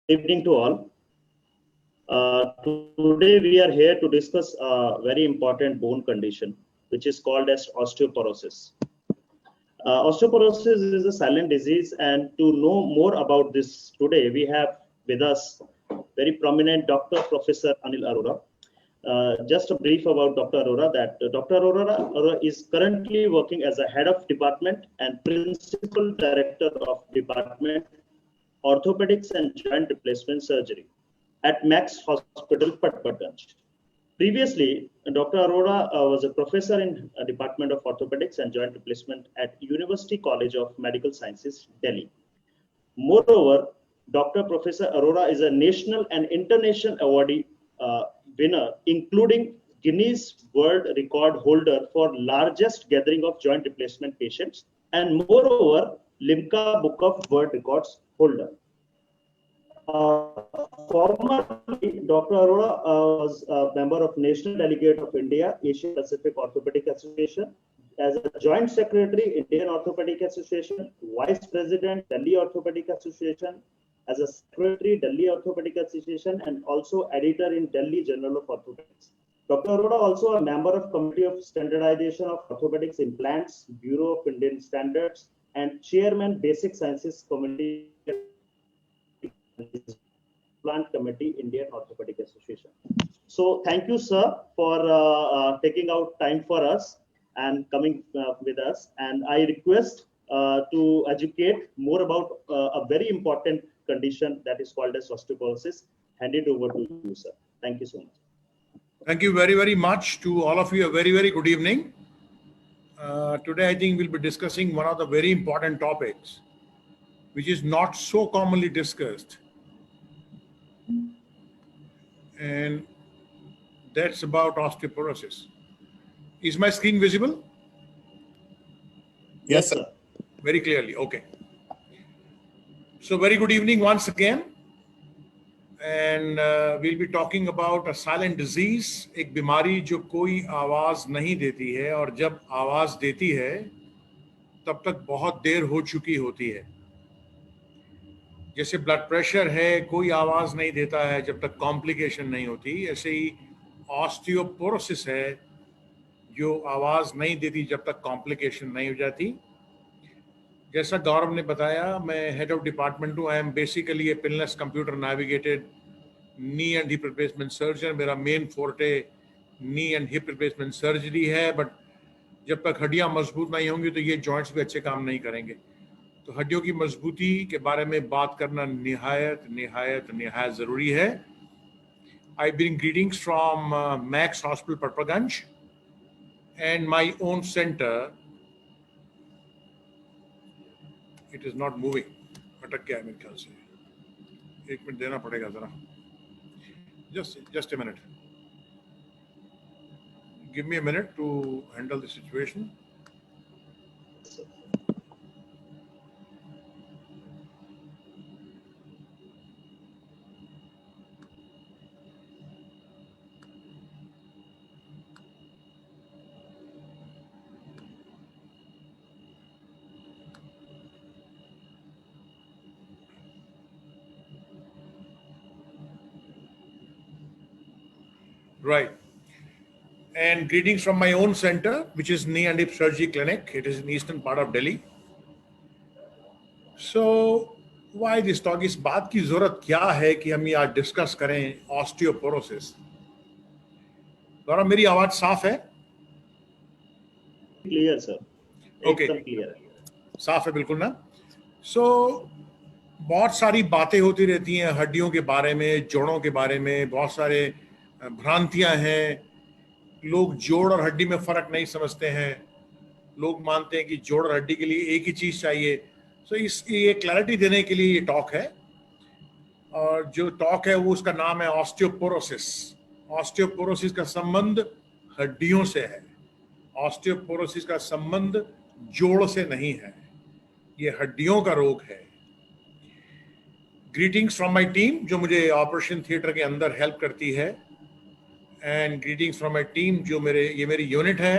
Evening to all. Today we are here to discuss a very important bone condition, which is called as osteoporosis. Osteoporosis is a silent disease, and to know more about this today, we have with us very prominent Dr. Professor Anil Arora. Just a brief about Dr. Arora, that Dr. Arora is currently working as a head of department and principal director of department orthopedics and joint replacement surgery at Max Hospital, Patparganj. Previously, Dr. Arora was a professor in Department of Orthopedics and Joint Replacement at University College of Medical Sciences, Delhi. Moreover, Dr. Professor Arora is a national and international awardee winner, including Guinness World Record holder for largest gathering of joint replacement patients, and moreover, Limca Book of World Records holder. Formerly, Dr. Arora was a member of National Delegate of India, Asia Pacific Orthopedic Association, as a Joint Secretary, Indian Orthopedic Association, Vice President, Delhi Orthopedic Association, as a Secretary, Delhi Orthopedic Association, and also Editor in Delhi Journal of Orthopedics. Dr. Arora also a member of Committee of Standardization of Orthopedics Implants, Bureau of Indian Standards, and Chairman Basic Sciences Committee Plant Committee, Indian Orthopedic Association. So thank you, sir, for taking out time for us and coming with us. And I request to educate more about a very important condition that is called as osteoporosis. Hand it over to you, sir. Thank you so much. Thank you very, very much to all of you. A very, very good evening. Today, I think we'll be discussing one of the very important topics, which is not so commonly discussed. And that's about osteoporosis. Is my screen visible? Yes, sir. Very clearly. Okay. So very good evening once again. And we'll be talking about a silent disease, एक बीमारी जो कोई आवाज नहीं देती है और जब आवाज देती है तब तक बहुत देर हो चुकी होती है. जैसे ब्लड प्रेशर है, कोई आवाज नहीं देता है जब तक कॉम्प्लिकेशन नहीं होती, ऐसे ही ऑस्टियोपोरोसिस है जो आवाज नहीं देती जब तक कॉम्प्लिकेशन नहीं हो जाती. जैसा गौरव ने बताया, मैं हेड ऑफ डिपार्टमेंट हूँ. I am basically a pinless computer navigated knee and hip replacement surgeon. मेरा main forte knee and hip replacement surgery है, बट जब तक हड्डियाँ मजबूत नहीं होंगी तो ये जॉइंट्स भी अच्छे काम नहीं करेंगे. तो हड्डियों की मजबूती के बारे में बात करना निहायत ज़रूरी है. I bring greetings from max hospital Patparganj and my own centre. It is not moving, अटक गया है मेरे ख्याल से. 1 मिनट देना पड़ेगा ज़रा. Just a minute. Give me a minute to handle the situation. Right. And greetings from my own center, which is Knee and Hip Surgery Clinic. It is in eastern part of Delhi. So, why this talk? इस बात की जरूरत क्या है कि हम ये आज डिस्कस करें ऑस्टियोपोरोसिस. गौरव, मेरी आवाज साफ है? Clear sir. ओके, साफ है बिल्कुल ना. सो बहुत सारी बातें होती रहती हैं हड्डियों के बारे में, जोड़ों के बारे में. बहुत सारे भ्रांतियां हैं. लोग जोड़ और हड्डी में फर्क नहीं समझते हैं. लोग मानते हैं कि जोड़ और हड्डी के लिए एक ही चीज चाहिए. सो ये क्लैरिटी देने के लिए ये टॉक है. और जो टॉक है वो उसका नाम है ऑस्टियोपोरोसिस. ऑस्टियोपोरोसिस का संबंध हड्डियों से है. ऑस्टियोपोरोसिस का संबंध जोड़ से नहीं है. ये हड्डियों का रोग है. ग्रीटिंग्स फ्रॉम माय टीम जो मुझे ऑपरेशन थिएटर के अंदर हेल्प करती है. And greetings from my team जो ये मेरी यूनिट है.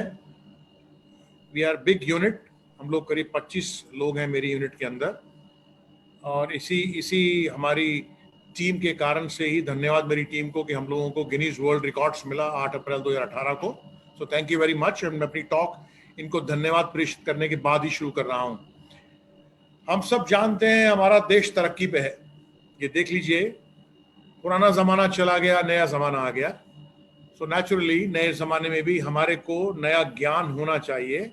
We are big unit. हम लोग करीब 25 लोग हैं मेरी यूनिट के अंदर. और इसी हमारी टीम के कारण से ही, धन्यवाद मेरी टीम को कि हम लोगों को गिनीज वर्ल्ड रिकॉर्ड्स मिला 8 अप्रैल 2018 को। So thank you very much. मैं अपनी टॉक इनको धन्यवाद प्रेषित करने के बाद ही शुरू कर रहा हूं। हम सब जानते हैं हमारा देश तरक्की पे है। ये देख लीजिए, पुराना जमाना चला गया, नया जमाना आ गया। सो नेचुरली नए जमाने में भी हमारे को नया ज्ञान होना चाहिए।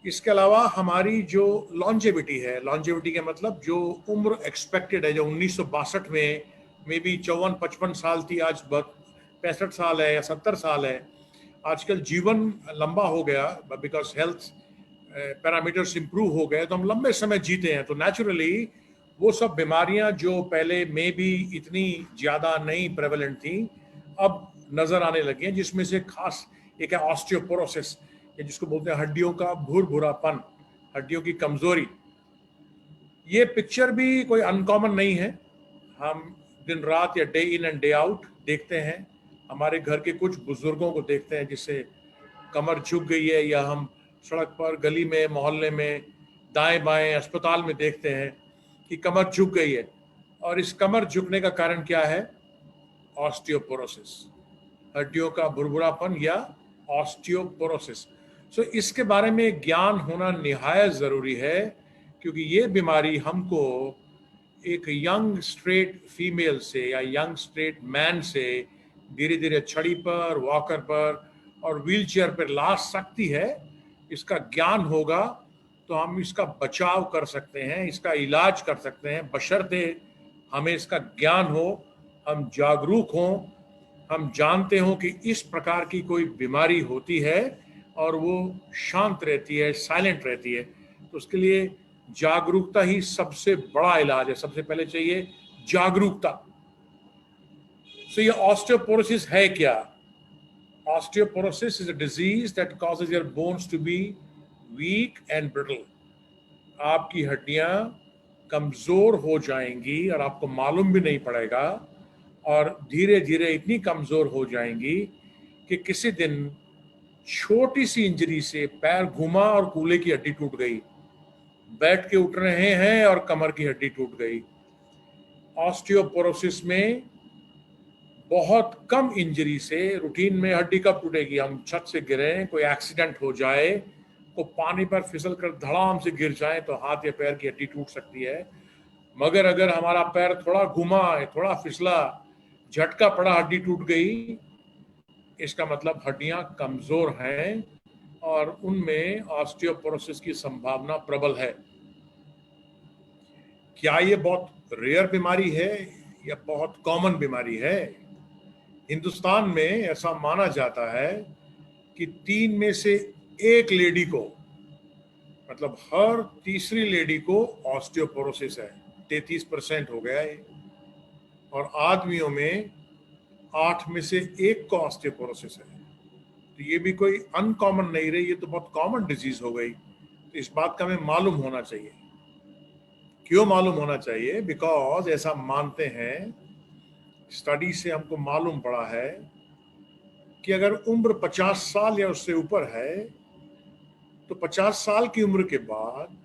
इसके अलावा हमारी जो लॉन्जेविटी है, लॉन्जेविटी का मतलब जो उम्र एक्सपेक्टेड है, जो 1962 में मे बी 54-55 साल थी, आज 65 साल है या 70 साल है। आजकल जीवन लंबा हो गया बिकॉज हेल्थ पैरामीटर्स इंप्रूव हो गए, तो हम लंबे समय जीते हैं। तो नेचुरली वो सब बीमारियां जो पहले में भी इतनी ज्यादा नहीं प्रेवलेंट थी, अब नजर आने लगी हैं, जिसमें से खास एक है ऑस्टियोपोरोसिस, जिसको बोलते हैं हड्डियों का भूरभुरापन, हड्डियों की कमजोरी। ये पिक्चर भी कोई अनकॉमन नहीं है। हम दिन रात या day in and day out देखते हैं। हमारे घर के कुछ बुजुर्गों को देखते हैं जिससे कमर झुक गई है, या हम सड़क पर, गली में, मोहल्ले में, दाएं बाएं, अस्पताल में देखते हैं कि कमर झुक गई है। और इस कमर झुकने का कारण क्या है? ऑस्टियोपोरोसिस, हड्डियों का भुरभुरापन या ऑस्टियोपोरोसिस। सो इसके बारे में ज्ञान होना निहायत जरूरी है, क्योंकि ये बीमारी हमको एक यंग स्ट्रेट फीमेल से या यंग स्ट्रेट मैन से धीरे धीरे छड़ी पर, वॉकर पर और व्हीलचेयर पर ला सकती है। इसका ज्ञान होगा तो हम इसका बचाव कर सकते हैं, इसका इलाज कर सकते हैं, बशर्ते हमें इसका ज्ञान हो, हम जागरूक हों, हम जानते हों कि इस प्रकार की कोई बीमारी होती है और वो शांत रहती है, साइलेंट रहती है। तो उसके लिए जागरूकता ही सबसे बड़ा इलाज है। सबसे पहले चाहिए जागरूकता। सो ये ऑस्टियोपोरोसिस है क्या? Osteoporosis is a disease that causes your bones to be weak and brittle. आपकी हड्डियां कमजोर हो जाएंगी और आपको मालूम भी नहीं पड़ेगा, और धीरे धीरे इतनी कमजोर हो जाएंगी कि किसी दिन छोटी सी इंजरी से पैर घुमा और कूल्हे की हड्डी टूट गई, बैठ के उठ रहे हैं और कमर की हड्डी टूट गई। ऑस्टियोपोरोसिस में बहुत कम इंजरी से रूटीन में हड्डी कब टूटेगी? हम छत से गिरे, कोई एक्सीडेंट हो जाए, को पानी पर फिसल कर धड़ाम से गिर जाए तो हाथ या पैर की हड्डी टूट सकती है। मगर अगर हमारा पैर थोड़ा घुमा, थोड़ा फिसला, झटका पड़ा, हड्डी टूट गई, इसका मतलब हड्डियां कमजोर हैं और उनमें ऑस्टियोपोरोसिस की संभावना प्रबल है। क्या ये बहुत रेयर बीमारी है या बहुत कॉमन बीमारी है? हिंदुस्तान में ऐसा माना जाता है कि 3 में से 1 लेडी को, मतलब हर तीसरी लेडी को ऑस्टियोपोरोसिस है। 33% हो गया है। और आदमियों में 8 में से 1 को ऑस्टियोपोरोसिस है। तो ये भी कोई अनकॉमन नहीं रही, ये तो बहुत कॉमन डिजीज हो गई। तो इस बात का हमें मालूम होना चाहिए। क्यों मालूम होना चाहिए? बिकॉज ऐसा मानते हैं, स्टडी से हमको मालूम पड़ा है कि अगर उम्र 50 साल या उससे ऊपर है तो 50 साल की उम्र के बाद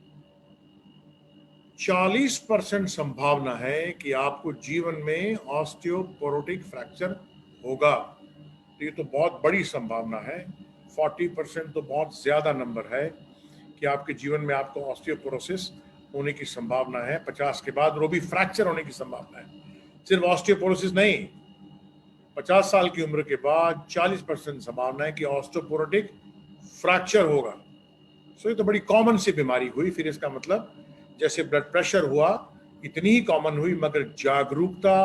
40% संभावना है कि आपको जीवन में ऑस्टियोपोरोटिक फ्रैक्चर होगा। तो ये तो बहुत बड़ी संभावना है। 40% तो बहुत ज्यादा नंबर है कि आपके जीवन में आपको ऑस्टियोपोरोसिस होने की संभावना है। 50 के बाद वो भी फ्रैक्चर होने की संभावना है। सिर्फ ऑस्टियोपोरोसिस नहीं, 50 साल की उम्र के बाद 40% संभावना है कि ऑस्टियोपोरोटिक फ्रैक्चर होगा। सो ये तो बड़ी कॉमन सी बीमारी हुई। फिर इसका मतलब जैसे ब्लड प्रेशर हुआ, इतनी ही कॉमन हुई, मगर जागरूकता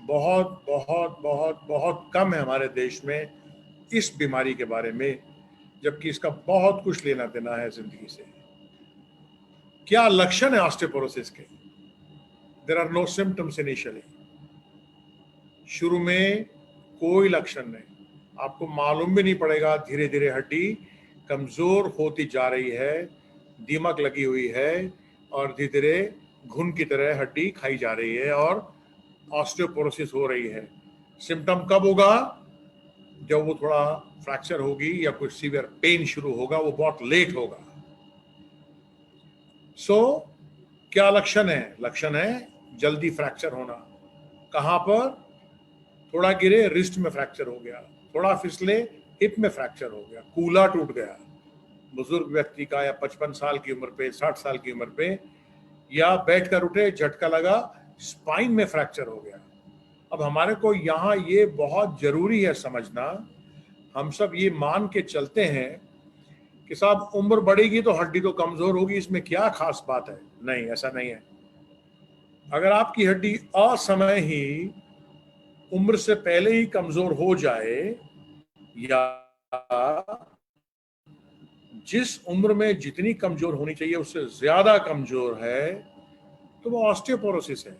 बहुत बहुत बहुत बहुत कम है हमारे देश में इस बीमारी के बारे में, जबकि इसका बहुत कुछ लेना देना है जिंदगी से। क्या लक्षण है ऑस्टियोपोरोसिस के? There are no symptoms initially. शुरू में कोई लक्षण नहीं, आपको मालूम भी नहीं पड़ेगा। धीरे धीरे हड्डी कमजोर होती जा रही है, दीमक लगी हुई है और धीरे धीरे घुन की तरह हड्डी खाई जा रही है और ऑस्टियोपोरोसिस हो रही है। सिम्टम कब होगा? जब वो थोड़ा फ्रैक्चर होगी या कुछ सीवियर पेन शुरू होगा, वो बहुत लेट होगा। सो क्या लक्षण है? लक्षण है जल्दी फ्रैक्चर होना, कहां पर? थोड़ा गिरे रिस्ट में फ्रैक्चर हो गया, थोड़ा फिसले हिप में फ्रैक्चर हो गया, कूल्हा टूट गया बुजुर्ग व्यक्ति का, या 55 साल की उम्र पे, 60 साल की उम्र पे, या बैठ कर उठे झटका लगा स्पाइन में फ्रैक्चर हो गया। अब हमारे को यहाँ ये बहुत जरूरी है समझना, हम सब ये मान के चलते हैं कि साहब उम्र बढ़ेगी तो हड्डी तो कमजोर होगी, इसमें क्या खास बात है। नहीं, ऐसा नहीं है। अगर आपकी हड्डी असमय ही उम्र से पहले ही कमजोर हो जाए, या जिस उम्र में जितनी कमजोर होनी चाहिए उससे ज्यादा कमजोर है, तो वो ऑस्टियोपोरोसिस है।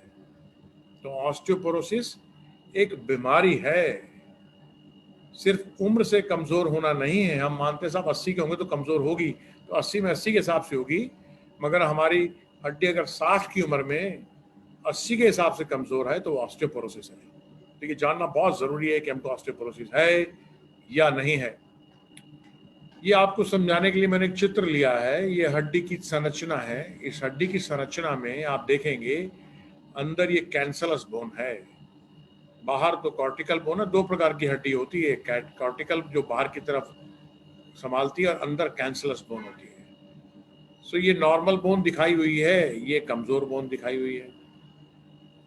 तो ऑस्टियोपोरोसिस एक बीमारी है, सिर्फ उम्र से कमजोर होना नहीं है। हम मानते हैं साहब 80 के होंगे तो कमजोर होगी, तो 80 में 80 के हिसाब से होगी, मगर हमारी हड्डी अगर 60 की उम्र में 80 के हिसाब से कमजोर है तो वो ऑस्टियोपोरोसिस है। तो ये जानना बहुत जरूरी है कि हमको ऑस्टियोपोरोसिस है या नहीं है। ये आपको समझाने के लिए मैंने एक चित्र लिया है। ये हड्डी की संरचना है। इस हड्डी की संरचना में आप देखेंगे अंदर ये कैंसलस बोन है, बाहर तो कॉर्टिकल बोन है। दो प्रकार की हड्डी होती है, कॉर्टिकल जो बाहर की तरफ संभालती है और अंदर कैंसलस बोन होती है। सो ये नॉर्मल बोन दिखाई हुई है, ये कमजोर बोन दिखाई हुई है।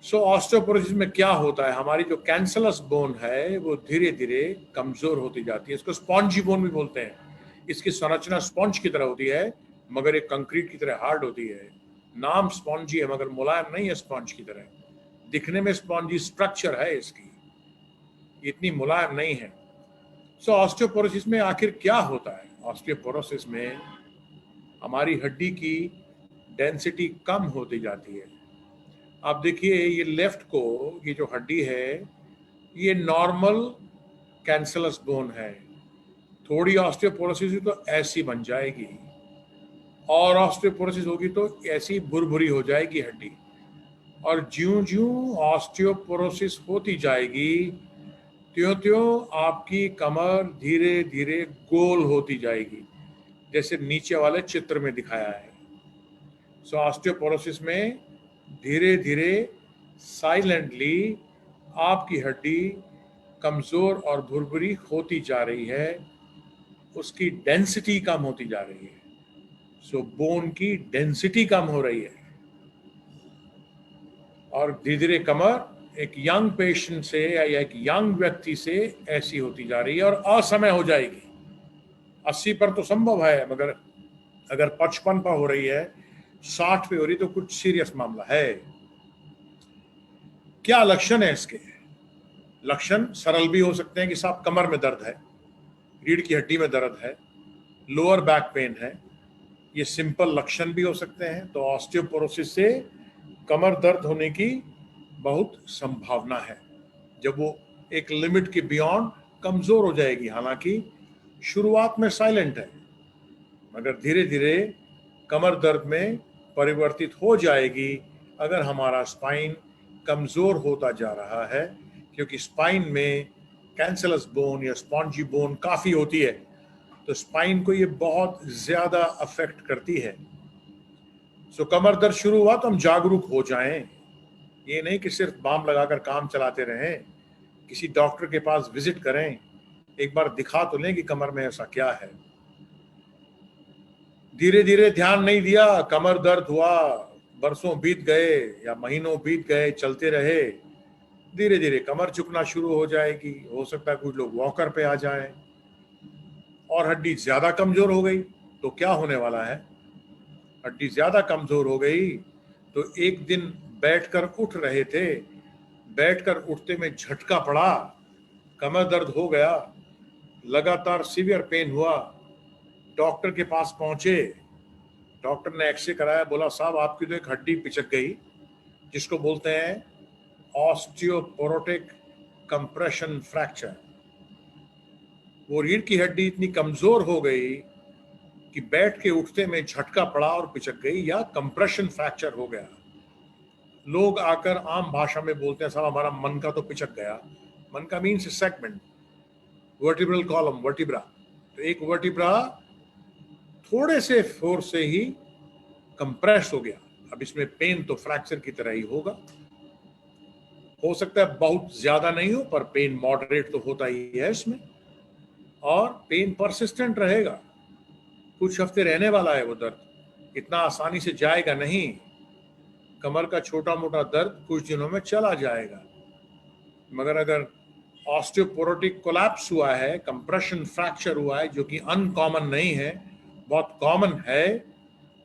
सो ऑस्टियोपोरोसिस में क्या होता है, हमारी जो कैंसलस बोन है वो धीरे धीरे कमजोर होती जाती है। इसको स्पॉन्जी बोन भी बोलते हैं। इसकी संरचना स्पॉन्ज की तरह होती है, मगर एक कंक्रीट की तरह हार्ड होती है। नाम स्पॉन्जी है मगर मुलायम नहीं है स्पॉन्ज की तरह। दिखने में स्पॉन्जी स्ट्रक्चर है इसकी, इतनी मुलायम नहीं है। सो ऑस्टियोपोरोसिस में आखिर क्या होता है? ऑस्टियोपोरोसिस में हमारी हड्डी की डेंसिटी कम होती जाती है। आप देखिए ये लेफ्ट को, ये जो हड्डी है ये नॉर्मल कैंसलस बोन है। थोड़ी ऑस्टियोपोरोसिस हुई तो ऐसी बन जाएगी, और ऑस्टियोपोरोसिस होगी तो ऐसी भुरभुरी हो जाएगी हड्डी। और ज्यों ज्यों ऑस्टियोपोरोसिस होती जाएगी त्यों त्यों आपकी कमर धीरे धीरे गोल होती जाएगी, जैसे नीचे वाले चित्र में दिखाया है। सो ऑस्टियोपोरोसिस में धीरे धीरे साइलेंटली आपकी हड्डी कमजोर और भुरभुरी होती जा रही है, उसकी डेंसिटी कम होती जा रही है। सो बोन की डेंसिटी कम हो रही है, और धीरे धीरे कमर एक यंग पेशेंट से या एक यंग व्यक्ति से ऐसी होती जा रही है और असमय हो जाएगी। 80 पर तो संभव है, मगर अगर 55 पर हो रही है, 60 पे हो रही तो कुछ सीरियस मामला है। क्या लक्षण है इसके? लक्षण सरल भी हो सकते हैं कि साहब कमर में दर्द है, रीढ़ की हड्डी में दर्द है, लोअर बैक पेन है, ये सिंपल लक्षण भी हो सकते हैं। तो ऑस्टियोपोरोसिस से कमर दर्द होने की बहुत संभावना है, जब वो एक लिमिट के बियॉन्ड कमजोर हो जाएगी। हालांकि शुरुआत में साइलेंट है, मगर धीरे धीरे कमर दर्द में परिवर्तित हो जाएगी अगर हमारा स्पाइन कमजोर होता जा रहा है, क्योंकि स्पाइन में कैंसलस बोन या स्पॉन्जी बोन काफी होती है, तो स्पाइन को ये बहुत ज्यादा अफेक्ट करती है। सो कमर दर्द शुरू हुआ तो हम जागरूक हो जाएं। ये नहीं कि सिर्फ बाम लगाकर काम चलाते रहें, किसी डॉक्टर के पास विजिट करें, एक बार दिखा तो लें कि कमर में ऐसा क्या है। धीरे धीरे ध्यान नहीं दिया, कमर दर्द हुआ, बरसों बीत गए या महीनों बीत गए, चलते रहे, धीरे धीरे कमर झुकना शुरू हो जाएगी। हो सकता है कुछ लोग वॉकर पे आ जाएं, और हड्डी ज्यादा कमजोर हो गई तो क्या होने वाला है? हड्डी ज्यादा कमजोर हो गई तो एक दिन बैठकर उठ रहे थे, बैठकर उठते में झटका पड़ा, कमर दर्द हो गया, लगातार सीवियर पेन हुआ, डॉक्टर के पास पहुंचे, डॉक्टर ने एक्सरे कराया, बोला साहब आपकी तो एक हड्डी पिचक गई, जिसको बोलते हैं ऑस्टियोपोरोटिक कंप्रेशन फ्रैक्चर। वो रीढ़ की हड्डी इतनी कमजोर हो गई कि बैठ के उठते में झटका पड़ा और पिचक गई, या कंप्रेशन फ्रैक्चर हो गया। लोग आकर आम भाषा में बोलते हैं साहब हमारा मन का तो पिचक गया। मन का means segment, vertebral column, vertebra. तो एक वर्टिब्रा थोड़े से फोर्स से ही कंप्रेस हो गया। अब इसमें पेन तो फ्रैक्चर की तरह ही होगा। हो सकता है बहुत ज्यादा नहीं हो, पर पेन मॉडरेट तो होता ही है इसमें, और पेन परसिस्टेंट रहेगा, कुछ हफ्ते रहने वाला है वो दर्द, इतना आसानी से जाएगा नहीं। कमर का छोटा मोटा दर्द कुछ दिनों में चला जाएगा, मगर अगर ऑस्टियोपोरोटिक कोलैप्स हुआ है, कंप्रेशन फ्रैक्चर हुआ है, जो कि अनकॉमन नहीं है, बहुत कॉमन है।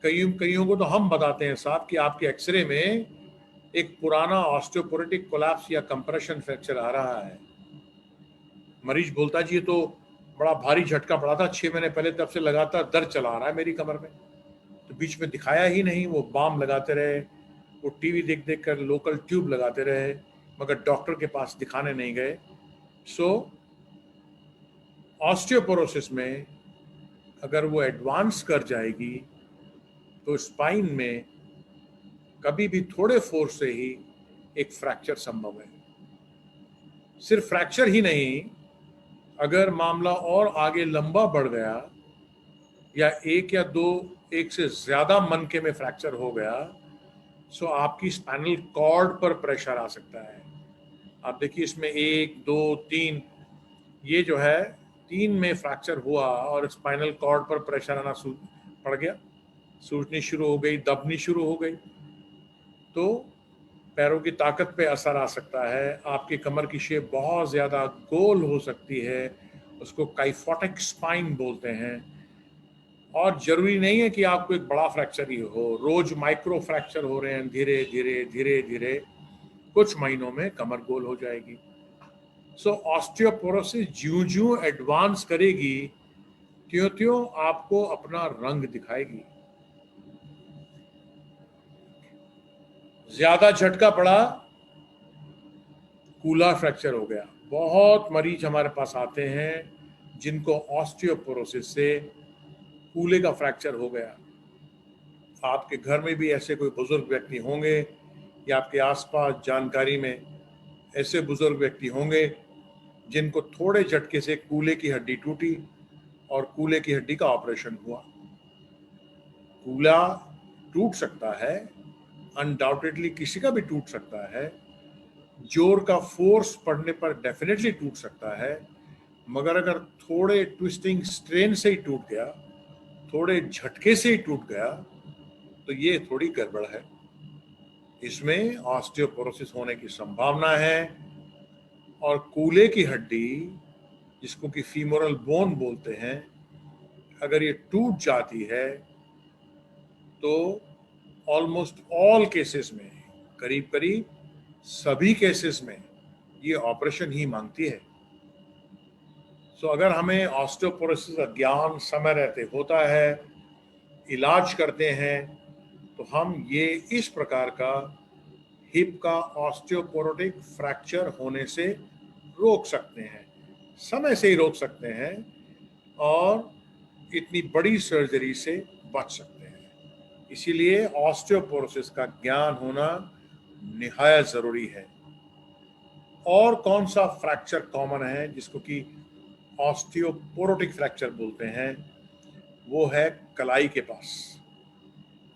कईयों को तो हम बताते हैं साहब कि आपके एक्सरे में एक पुराना ऑस्टियोपोरोटिक कोलैप्स या कंप्रेशन फ्रैक्चर आ रहा है। मरीज बोलता जी ये तो बड़ा भारी झटका पड़ा था 6 महीने पहले, तब से लगातार दर्द चला आ रहा है मेरी कमर में, तो बीच में दिखाया ही नहीं। वो बाम लगाते रहे, वो टीवी देख देख कर लोकल ट्यूब लगाते रहे, मगर डॉक्टर के पास दिखाने नहीं गए। सो ऑस्टियोपोरोसिस में अगर वो एडवांस कर जाएगी तो स्पाइन में कभी भी थोड़े फोर्स से ही एक फ्रैक्चर संभव है। सिर्फ फ्रैक्चर ही नहीं, अगर मामला और आगे लंबा बढ़ गया या एक से ज्यादा मनके में फ्रैक्चर हो गया, सो आपकी स्पाइनल कॉर्ड पर प्रेशर आ सकता है। आप देखिए इसमें 1, 2, 3, ये जो है 3 में फ्रैक्चर हुआ और स्पाइनल कॉर्ड पर प्रेशर आना पड़ गया, सूजनी शुरू हो गई, दबनी शुरू हो गई, तो पैरों की ताकत पे असर आ सकता है। आपकी कमर की शेप बहुत ज़्यादा गोल हो सकती है, उसको काइफोटिक स्पाइन बोलते हैं। और जरूरी नहीं है कि आपको एक बड़ा फ्रैक्चर ही हो, रोज माइक्रो फ्रैक्चर हो रहे हैं, धीरे धीरे धीरे धीरे कुछ महीनों में कमर गोल हो जाएगी। सो ऑस्टियोपोरोसिस ज्यों ज्यों एडवांस करेगी, त्यों त्यों आपको अपना रंग दिखाएगी। ज्यादा झटका पड़ा, कूला फ्रैक्चर हो गया। बहुत मरीज हमारे पास आते हैं जिनको ऑस्टियोपोरोसिस से कूले का फ्रैक्चर हो गया। आपके घर में भी ऐसे कोई बुजुर्ग व्यक्ति होंगे या आपके आसपास जानकारी में ऐसे बुजुर्ग व्यक्ति होंगे जिनको थोड़े झटके से कूले की हड्डी टूटी और कूले की हड्डी का ऑपरेशन हुआ। कूला टूट सकता है, अनडाउटेडली किसी का भी टूट सकता है, जोर का फोर्स पड़ने पर डेफिनेटली टूट सकता है, मगर अगर थोड़े ट्विस्टिंग स्ट्रेन से ही टूट गया, थोड़े झटके से ही टूट गया, तो ये थोड़ी गड़बड़ है, इसमें ऑस्टियोपोरोसिस होने की संभावना है। और कूले की हड्डी, जिसको कि फीमोरल बोन बोलते हैं, अगर ये टूट जाती है तो ऑलमोस्ट ऑल केसेस में, करीब करीब सभी केसेस में, ये ऑपरेशन ही मांगती है। सो अगर हमें ऑस्टियोपोरोसिस का ज्ञान समय रहते होता है, इलाज करते हैं, तो हम ये इस प्रकार का हिप का ऑस्टियोपोरोटिक फ्रैक्चर होने से रोक सकते हैं, समय से ही रोक सकते हैं, और इतनी बड़ी सर्जरी से बच सकते हैं। इसीलिए ऑस्टियोपोरोसिस का ज्ञान होना निहायत जरूरी है। और कौन सा फ्रैक्चर कॉमन है जिसको कि ऑस्टियोपोरोटिक फ्रैक्चर बोलते हैं? वो है कलाई के पास।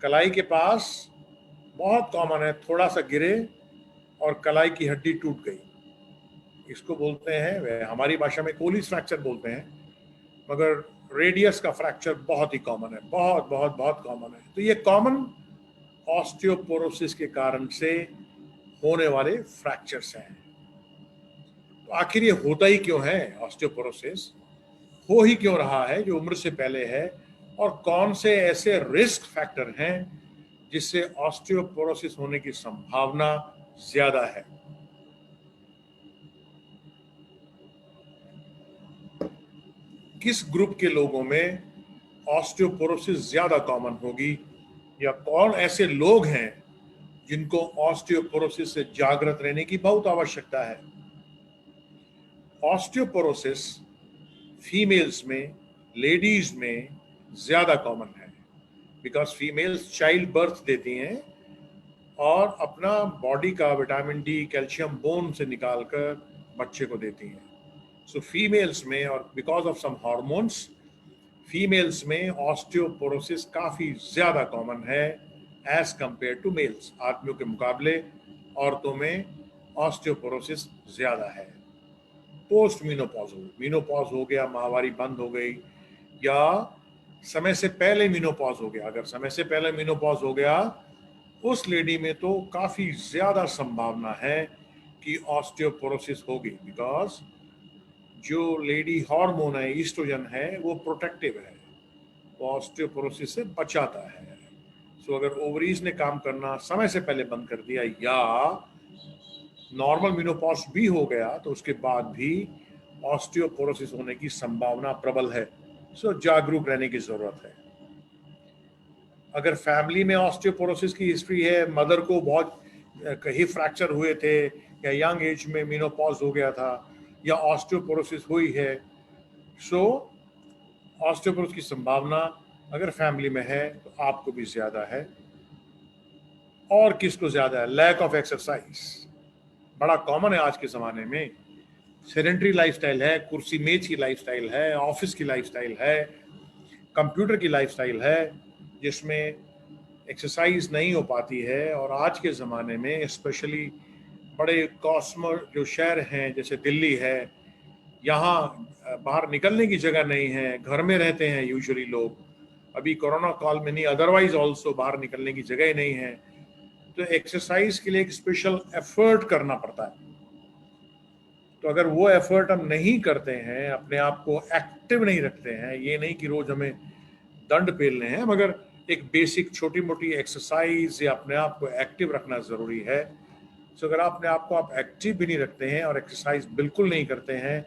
कलाई के पास बहुत कॉमन है, थोड़ा सा गिरे और कलाई की हड्डी टूट गई, इसको बोलते हैं, हमारी भाषा में कोलिस फ्रैक्चर बोलते हैं, मगर रेडियस का फ्रैक्चर बहुत ही कॉमन है, बहुत बहुत बहुत कॉमन है। तो ये कॉमन ऑस्टियोपोरोसिस के कारण से होने वाले फ्रैक्चर्स हैं। तो आखिर ये होता ही क्यों है? ऑस्टियोपोरोसिस हो ही क्यों रहा है जो उम्र से पहले है, और कौन से ऐसे रिस्क फैक्टर हैं जिससे ऑस्टियोपोरोसिस होने की संभावना ज्यादा है? किस ग्रुप के लोगों में ऑस्टियोपोरोसिस ज्यादा कॉमन होगी, या कौन ऐसे लोग हैं जिनको ऑस्टियोपोरोसिस से जागृत रहने की बहुत आवश्यकता है? ऑस्टियोपोरोसिस फीमेल्स में, लेडीज में ज्यादा कॉमन है, बिकॉज फीमेल्स चाइल्ड बर्थ देती हैं और अपना बॉडी का विटामिन डी, कैल्शियम बोन से निकालकर बच्चे को देती हैं। सो फीमेल्स में, और because of some hormones, females में ऑस्टियोपोरोसिस काफी ज्यादा कॉमन है एज कंपेयर टू मेल्स। आदमियों के मुकाबले औरतों में ऑस्टियोपोरोसिस ज्यादा है। पोस्ट मीनोपॉज हो गया, माहवारी बंद हो गई, या समय से पहले मीनोपॉज हो गया। अगर समय से पहले मीनोपॉज हो गया उस लेडी में तो काफी ज्यादा संभावना है कि ऑस्टियोपोरोसिस होगी, बिकॉज जो लेडी हार्मोन है, ईस्ट्रोजन है, वो प्रोटेक्टिव है, वो ऑस्टियोपोरोसिस से बचाता है। सो अगर ओवरीज ने काम करना समय से पहले बंद कर दिया या नॉर्मल मेनोपॉज भी हो गया तो उसके बाद भी ऑस्टियोपोरोसिस होने की संभावना प्रबल है। सो जागरूक रहने की जरूरत है। अगर फैमिली में ऑस्टियोपोरोसिस की हिस्ट्री है, मदर को बहुत कहीं फ्रैक्चर हुए थे या यंग एज में मेनोपॉज हो गया था या ऑस्टियोपोरोसिस हुई है, सो ऑस्टियोपोरोसिस की संभावना अगर फैमिली में है तो आपको भी ज्यादा है। और किसको ज्यादा है? लैक ऑफ एक्सरसाइज बड़ा कॉमन है आज के जमाने में। सेडेंटरी लाइफस्टाइल है, कुर्सी मेज की लाइफस्टाइल है, ऑफिस की लाइफस्टाइल है, कंप्यूटर की लाइफस्टाइल है, जिसमें एक्सरसाइज नहीं हो पाती है। और आज के ज़माने में स्पेशली बड़े कॉस्मो जो शहर हैं जैसे दिल्ली है, यहाँ बाहर निकलने की जगह नहीं है, घर में रहते हैं यूजुअली लोग। अभी कोरोना काल में नहीं, अदरवाइज ऑल्सो बाहर निकलने की जगह ही नहीं है, तो एक्सरसाइज के लिए एक स्पेशल एफर्ट करना पड़ता है। तो अगर वो एफर्ट हम नहीं करते हैं, अपने आप को एक्टिव नहीं रखते हैं, ये नहीं कि रोज हमें दंड पेलने हैं, मगर एक बेसिक छोटी मोटी एक्सरसाइज या अपने आप को एक्टिव रखना जरूरी है। तो अगर अपने आप को आप एक्टिव भी नहीं रखते हैं और एक्सरसाइज बिल्कुल नहीं करते हैं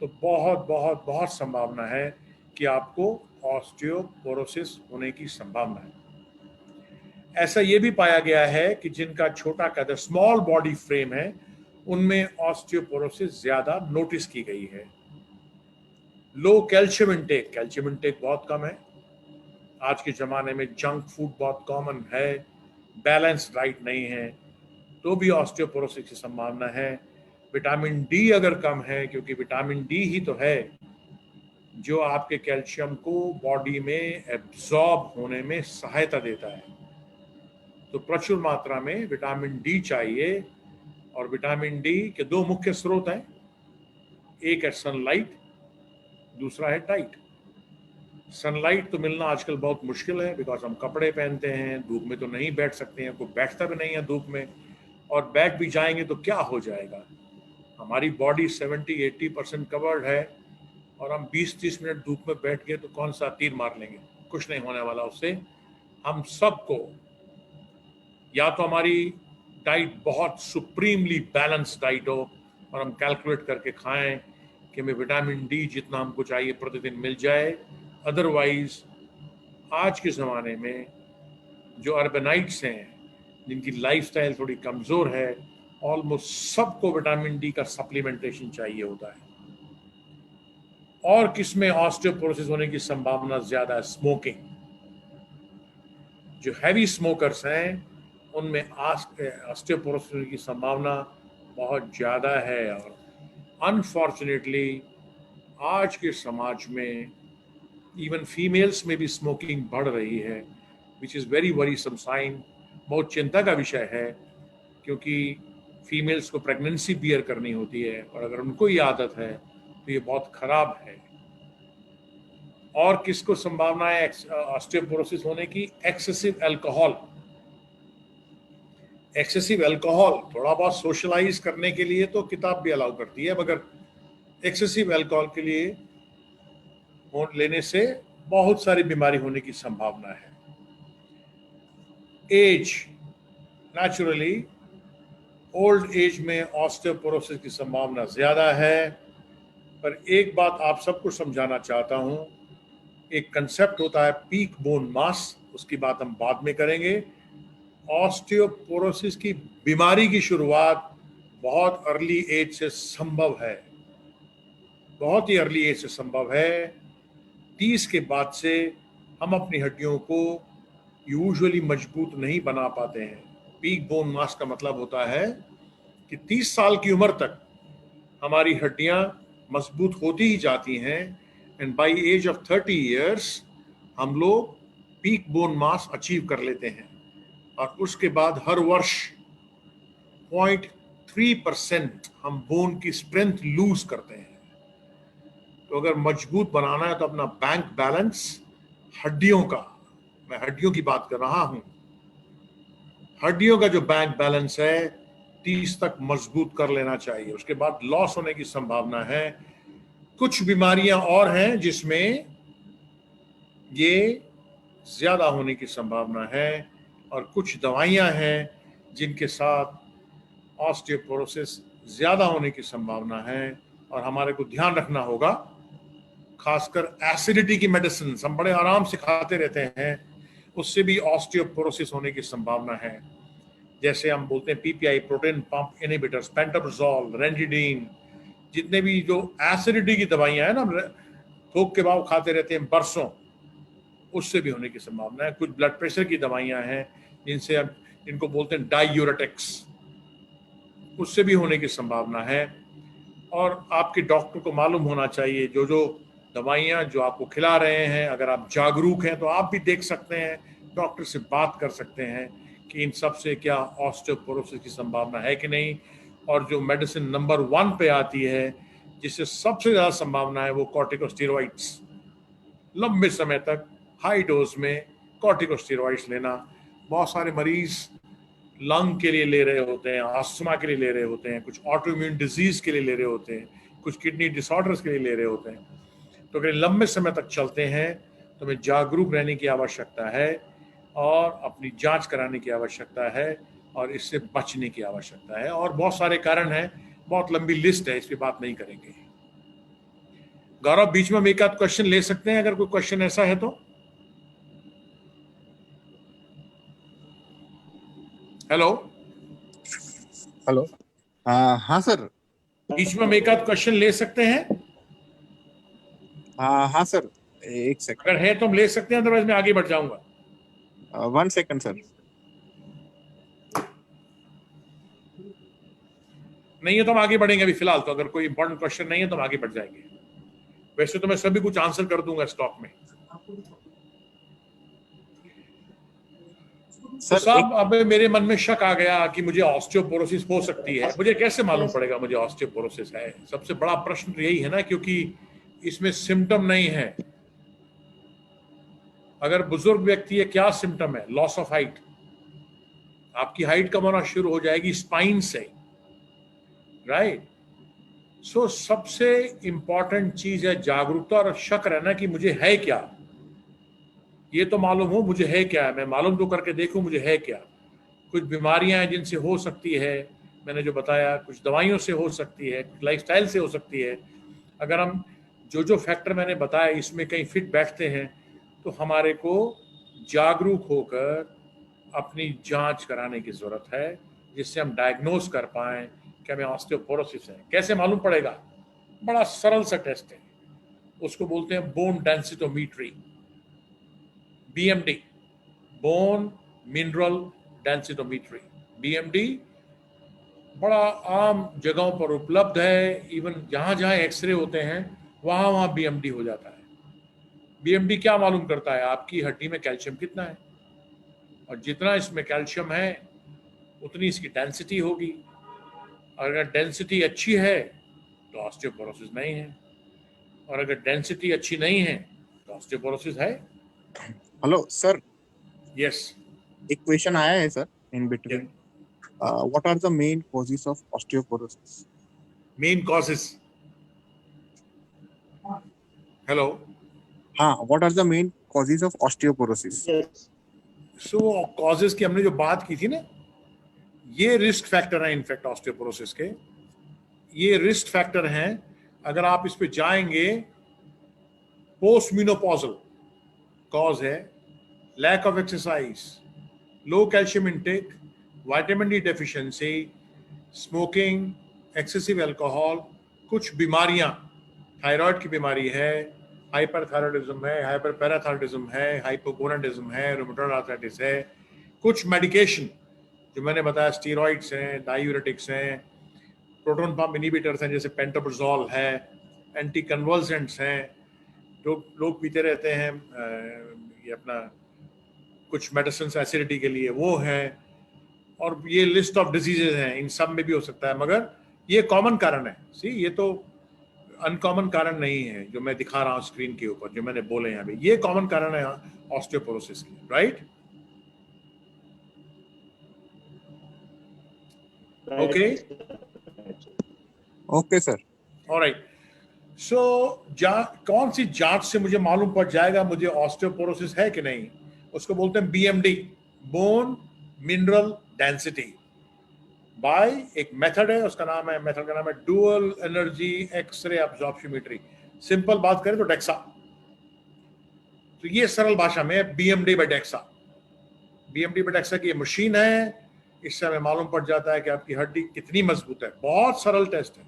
तो बहुत बहुत बहुत संभावना है कि आपको ऑस्टियोपोरोसिस होने की संभावना है। ऐसा ये भी पाया गया है कि जिनका छोटा कद, स्मॉल बॉडी फ्रेम है, उनमें ऑस्टियोपोरोसिस ज्यादा नोटिस की गई है। लो कैल्शियम इंटेक बहुत कम है। आज के जमाने में जंक फूड बहुत कॉमन है, बैलेंस डाइट नहीं है, तो भी ऑस्टियोपोरोसिस की संभावना है। विटामिन डी अगर कम है, क्योंकि विटामिन डी ही तो है जो आपके कैल्शियम को बॉडी में एब्जॉर्ब होने में सहायता देता है, तो प्रचुर मात्रा में विटामिन डी चाहिए। और विटामिन डी के दो मुख्य स्रोत हैं, एक है सनलाइट, दूसरा है डाइट। सनलाइट तो मिलना आजकल बहुत मुश्किल है, बिकॉज हम कपड़े पहनते हैं, धूप में तो नहीं बैठ सकते हैं, कोई बैठता भी नहीं है धूप में, और बैठ भी जाएंगे तो क्या हो जाएगा। हमारी बॉडी 70-80% कवर्ड है और हम 20-30 मिनट धूप में बैठ गए तो कौन सा तीर मार लेंगे, कुछ नहीं होने वाला उससे। हम सबको या तो हमारी डाइट बहुत सुप्रीमली बैलेंस डाइट हो और हम कैलकुलेट करके खाएं कि हमें विटामिन डी जितना हमको चाहिए प्रतिदिन मिल जाए। अदरवाइज आज के ज़माने में जो अर्बनाइट्स हैं, जिनकी लाइफस्टाइल थोड़ी कमज़ोर है, ऑलमोस्ट सबको विटामिन डी का सप्लीमेंटेशन चाहिए होता है। और किसमें ऑस्टियोपोरोसिस होने की संभावना ज़्यादा है? स्मोकिंग। जो हैवी स्मोकर्स हैं उनमें ऑस्टियोपोरोसिस की संभावना बहुत ज़्यादा है। और अनफॉर्चुनेटली आज के समाज में इवन फीमेल्स में भी स्मोकिंग बढ़ रही है, which is very worrisome sign. बहुत चिंता का विषय है, क्योंकि फीमेल्स को प्रेगनेंसी बियर करनी होती है और अगर उनको ये आदत है तो ये बहुत खराब है। और किसको संभावना है ऑस्टियोपोरोसिस होने की? Excessive alcohol. एक्सेसिव अल्कोहल थोड़ा बहुत सोशलाइज करने के लिए तो किताब भी अलाउ करती है, मगर एक्सेसिव अल्कोहल के लिए लेने से बहुत सारी बीमारी होने की संभावना है। एज, नेचुरली ओल्ड एज में ऑस्टियोपोरोसिस की संभावना ज्यादा है। पर एक बात आप सबको समझाना चाहता हूं, एक कंसेप्ट होता है पीक बोन मास, उसकी बात हम बाद में करेंगे। ऑस्टियोपोरोसिस की बीमारी की शुरुआत बहुत अर्ली एज से संभव है, बहुत ही अर्ली एज से संभव है। 30 के बाद से हम अपनी हड्डियों को यूजुअली मजबूत नहीं बना पाते हैं। पीक बोन मास का मतलब होता है कि 30 साल की उम्र तक हमारी हड्डियां मजबूत होती ही जाती हैं, and by age of 30 years हम लोग पीक बोन मास अचीव कर लेते हैं। और उसके बाद हर वर्ष 3% हम बोन की स्ट्रेंथ लूज करते हैं। तो अगर मजबूत बनाना है तो अपना बैंक बैलेंस हड्डियों का, मैं हड्डियों की बात कर रहा हूं, हड्डियों का जो बैंक बैलेंस है 30 तक मजबूत कर लेना चाहिए। उसके बाद लॉस होने की संभावना है। कुछ बीमारियां और हैं जिसमें ये ज्यादा होने की संभावना है, और कुछ दवाइयां हैं जिनके साथ ऑस्टियोपोरोसिस ज्यादा होने की संभावना है। और हमारे को ध्यान रखना होगा, खासकर एसिडिटी की मेडिसिन हम बड़े आराम से खाते रहते हैं, उससे भी ऑस्टियोपोरोसिस होने की संभावना है। जैसे हम बोलते हैं PPI, proton pump inhibitors, pantoprazole, ranitidine, जितने भी जो एसिडिटी की दवाइयां हैं ना, थोक के भाव खाते रहते हैं बरसों, उससे भी होने की संभावना है। कुछ ब्लड प्रेशर की दवाइयां हैं जिनसे हम, इनको बोलते हैं डायूरेटिक्स, उससे भी होने की संभावना है। और आपके डॉक्टर को मालूम होना चाहिए जो जो दवाइयां जो आपको खिला रहे हैं, अगर आप जागरूक हैं तो आप भी देख सकते हैं, डॉक्टर से बात कर सकते हैं कि इन सब से क्या ऑस्टियोपोरोसिस की संभावना है कि नहीं। और जो मेडिसिन नंबर 1 पे आती है जिससे सबसे ज्यादा संभावना है, वो कॉर्टिकोस्टेरॉइड्स। लंबे समय तक हाई डोज में कॉर्टिकोस्टेरॉइड्स लेना, बहुत सारे मरीज लंग के लिए ले रहे होते हैं, अस्थमा के लिए ले रहे होते हैं, कुछ ऑटोइम्यून डिजीज के लिए ले रहे होते हैं, कुछ किडनी डिसऑर्डर्स के लिए ले रहे होते हैं। तो अगर लंबे समय तक चलते हैं तो हमें जागरूक रहने की आवश्यकता है और अपनी जांच कराने की आवश्यकता है और इससे बचने की आवश्यकता है। और बहुत सारे कारण हैं, बहुत लंबी लिस्ट है, इस पर बात नहीं करेंगे। गौरव, बीच में हम एक आध क्वेश्चन ले सकते हैं अगर कोई क्वेश्चन ऐसा है तो। Hello hello. हाँ सर। बीच में हम एक आध क्वेश्चन ले सकते हैं? हाँ सर, एक सेकंड। अगर है तो हम ले सकते हैं, अदरवाइज मैं आगे बढ़ जाऊंगा। 1 सेकंड सर। नहीं है तो हम आगे बढ़ेंगे अभी फिलहाल तो। अगर कोई इंपॉर्टेंट क्वेश्चन नहीं है तो हम आगे बढ़ जाएंगे। वैसे तो मैं सभी कुछ आंसर कर दूंगा स्टॉक में। तो साहब, अब मेरे मन में शक आ गया कि मुझे ऑस्टियोपोरोसिस हो सकती है। मुझे कैसे मालूम पड़ेगा मुझे ऑस्टियोपोरोसिस है? सबसे बड़ा प्रश्न तो यही है ना, क्योंकि इसमें सिम्टम नहीं है। अगर बुजुर्ग व्यक्ति है, क्या सिम्टम है? Loss of height. आपकी हाइट कम होना शुरू हो जाएगी स्पाइन से, राइट? सो सबसे इंपॉर्टेंट चीज है जागरूकता और शक रहना कि मुझे है क्या। ये तो मालूम हो मुझे है क्या, मैं मालूम तो करके देखूं मुझे है क्या। कुछ बीमारियां हैं जिनसे हो सकती है, मैंने जो बताया, कुछ दवाइयों से हो सकती है, कुछ लाइफस्टाइल से हो सकती है। अगर हम जो जो फैक्टर मैंने बताया इसमें कहीं फिट बैठते हैं तो हमारे को जागरूक होकर अपनी जांच कराने की जरूरत है, जिससे हम डायग्नोज कर पाएं कि हमें ऑस्टियोपोरोसिस है। कैसे मालूम पड़ेगा? बड़ा सरल सा टेस्ट है, उसको बोलते हैं bone densitometry, BMD, bone mineral densitometry, BMD। बड़ा आम जगहों पर उपलब्ध है, इवन जहां जहां एक्सरे होते हैं वहां वहां BMD हो जाता है। BMD क्या मालूम करता है? आपकी हड्डी में कैल्शियम कितना है, और जितना इसमें कैल्शियम है उतनी इसकी डेंसिटी होगी। और अगर डेंसिटी अच्छी है तो ऑस्टियोपोरोसिस नहीं है, और अगर डेंसिटी अच्छी नहीं है तो ऑस्टियोपोरोसिस है। Hello sir, yes. एक क्वेश्चन आया है sir in between. What are the main causes of osteoporosis? Main causes? Hello. हाँ, what are the main causes of osteoporosis? Yes. So causes की हमने जो बात की थी ना, ये रिस्क फैक्टर है इनफैक्ट ऑस्टियोपोरोसिस के। ये रिस्क फैक्टर हैं। अगर आप इस पे जाएंगे, पोस्ट मेनोपॉजल कॉज है lack of exercise, low calcium intake, vitamin D deficiency, smoking, excessive alcohol, कुछ बीमारियां, थायराइड की बीमारी है, हाइपरथायराइडिज्म है, हाइपरपैराथायराइडिज्म है, हाइपोगोनाडिज्म है, रूमेटॉइड आर्थराइटिस है, कुछ मेडिकेशन जो मैंने बताया, स्टीरॉइड्स हैं, डायूरेटिक्स हैं, प्रोटॉन पंप इनहिबिटर्स हैं जैसे पेंटोप्राजोल है, एंटी कन्वल्सेंट्स हैं जो लोग पीते रहते हैं, ये अपना कुछ मेडिसिन एसिडिटी के लिए वो है, और ये लिस्ट ऑफ डिजीजेज हैं, इन सब में भी हो सकता है, मगर ये कॉमन कारण है। सी, ये तो अनकॉमन कारण नहीं है जो मैं दिखा रहा हूँ स्क्रीन के ऊपर, जो मैंने बोले हैं अभी, ये कॉमन कारण है ऑस्टियोपोरोसिस की, right? Okay, okay sir. Alright. So कौन सी जांच से मुझे मालूम पड़ जाएगा मुझे ऑस्टियोपोरोसिस है कि नहीं? उसको बोलते हैं BMD, bone mineral density, by एक मेथड है, उसका नाम है, मेथड का नाम है dual energy x-ray absorptiometry. Simple बात करें तो डेक्सा। तो ये सरल भाषा में BMD by DEXA, BMD by DEXA की मशीन है। इससे हमें मालूम पड़ जाता है कि आपकी हड्डी कितनी मजबूत है। बहुत सरल टेस्ट है,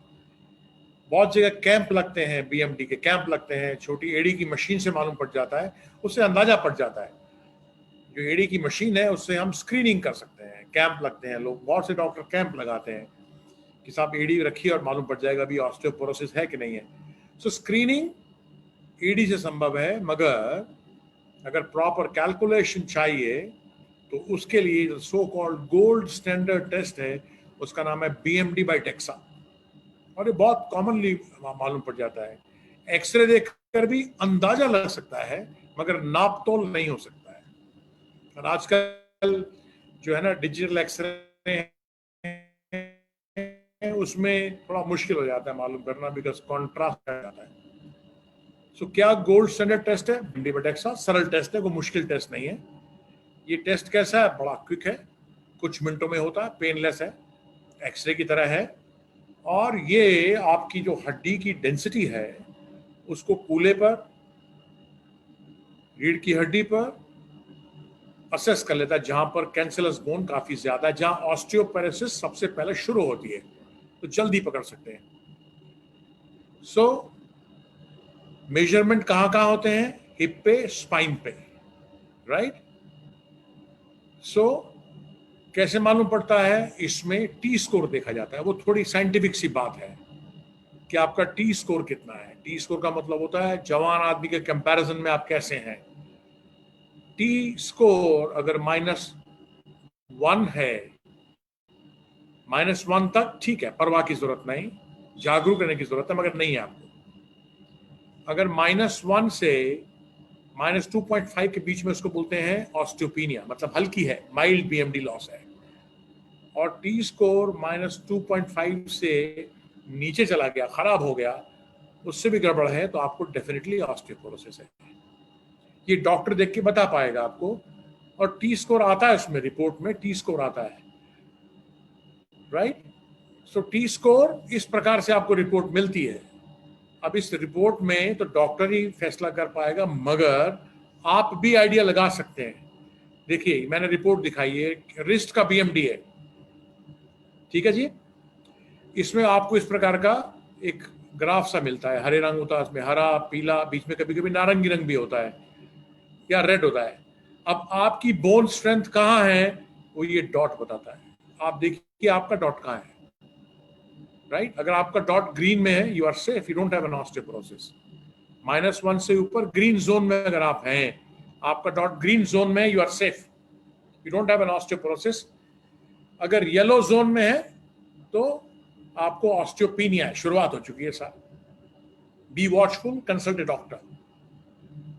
बहुत जगह कैंप लगते हैं, बीएमडी के कैंप लगते हैं, छोटी एडी की मशीन से मालूम पड़ जाता है, उससे अंदाजा पड़ जाता है। जो एडी की मशीन है उससे हम स्क्रीनिंग कर सकते हैं, कैंप लगते हैं, लोग, बहुत से डॉक्टर कैंप लगाते हैं कि साहब एडी रखिए और मालूम पड़ जाएगा अभी ऑस्टियोपोरोसिस है कि नहीं है। सो स्क्रीनिंग एडी से संभव है, मगर अगर प्रॉपर कैलकुलेशन चाहिए तो उसके लिए so called gold standard test है, उसका नाम है बीएमडी बाय डेक्सा, और ये बहुत कॉमनली मालूम पड़ जाता है। एक्सरे देखकर भी अंदाजा लग सकता है, मगर नापतोल नहीं हो सकता है। और आजकल जो है ना डिजिटल एक्सरे है, उसमें थोड़ा मुश्किल हो जाता है मालूम करना, बिकॉज कॉन्ट्रास्ट आ जाता है। सो क्या गोल्ड स्टैंडर्ड टेस्ट है बीएमडी बाय डेक्सा, सरल टेस्ट है, कोई मुश्किल टेस्ट नहीं है। ये टेस्ट कैसा है? बड़ा क्विक है, कुछ मिनटों में होता है, पेनलेस है, एक्सरे की तरह है, और ये आपकी जो हड्डी की डेंसिटी है उसको कूले पर, रीढ़ की हड्डी पर असेस कर लेता है, जहां पर कैंसरस बोन काफी ज्यादा है, जहां ऑस्टियोपोरोसिस सबसे पहले शुरू होती है, तो जल्दी पकड़ सकते हैं। सो मेजरमेंट कहां कहां होते हैं? हिप पे, स्पाइन पे, राइट? सो कैसे मालूम पड़ता है? इसमें टी स्कोर देखा जाता है। वो थोड़ी साइंटिफिक सी बात है कि आपका टी स्कोर कितना है। टी स्कोर का मतलब होता है जवान आदमी के कंपैरिजन में आप कैसे हैं। टी स्कोर अगर -1 है, -1 तक ठीक है, परवाह की जरूरत नहीं, जागरूक रहने की जरूरत है, मगर नहीं है आपको। अगर -1 से -2.5 के बीच में उसको बोलते हैं ऑस्टियोपेनिया, मतलब हल्की है, माइल्ड बीएमडी लॉस है। और टी स्कोर -2.5 से नीचे चला गया, खराब हो गया, उससे भी गड़बड़ है, तो आपको डेफिनेटली ऑस्टियोपोरोसिस है। ये डॉक्टर देख के बता पाएगा आपको, और टी स्कोर आता है उसमें, रिपोर्ट में टी स्कोर आता है, राइट? सो टी स्कोर इस प्रकार से आपको रिपोर्ट मिलती है। अब इस रिपोर्ट में तो डॉक्टर ही फैसला कर पाएगा, मगर आप भी आइडिया लगा सकते हैं। देखिए मैंने रिपोर्ट दिखाई है, रिस्ट का बीएमडी है, ठीक है जी। इसमें आपको इस प्रकार का एक ग्राफ सा मिलता है, हरे रंग होता है इसमें, हरा, पीला, बीच में कभी कभी नारंगी रंग भी होता है या रेड होता है। अब आपकी बोन स्ट्रेंथ कहाँ है वो ये डॉट बताता है। आप देखिए आपका डॉट कहाँ है, राइट? अगर आपका डॉट ग्रीन में है, you are safe, you don't have an osteoporosis. -1 से ऊपर ग्रीन जोन में अगर आप हैं, आपका डॉट ग्रीन जोन में है, you are safe, you don't have an osteoporosis. अगर येलो जोन में है तो आपको ऑस्टियोपेनिया है, शुरुआत हो चुकी है sir. Be watchful, consult a doctor,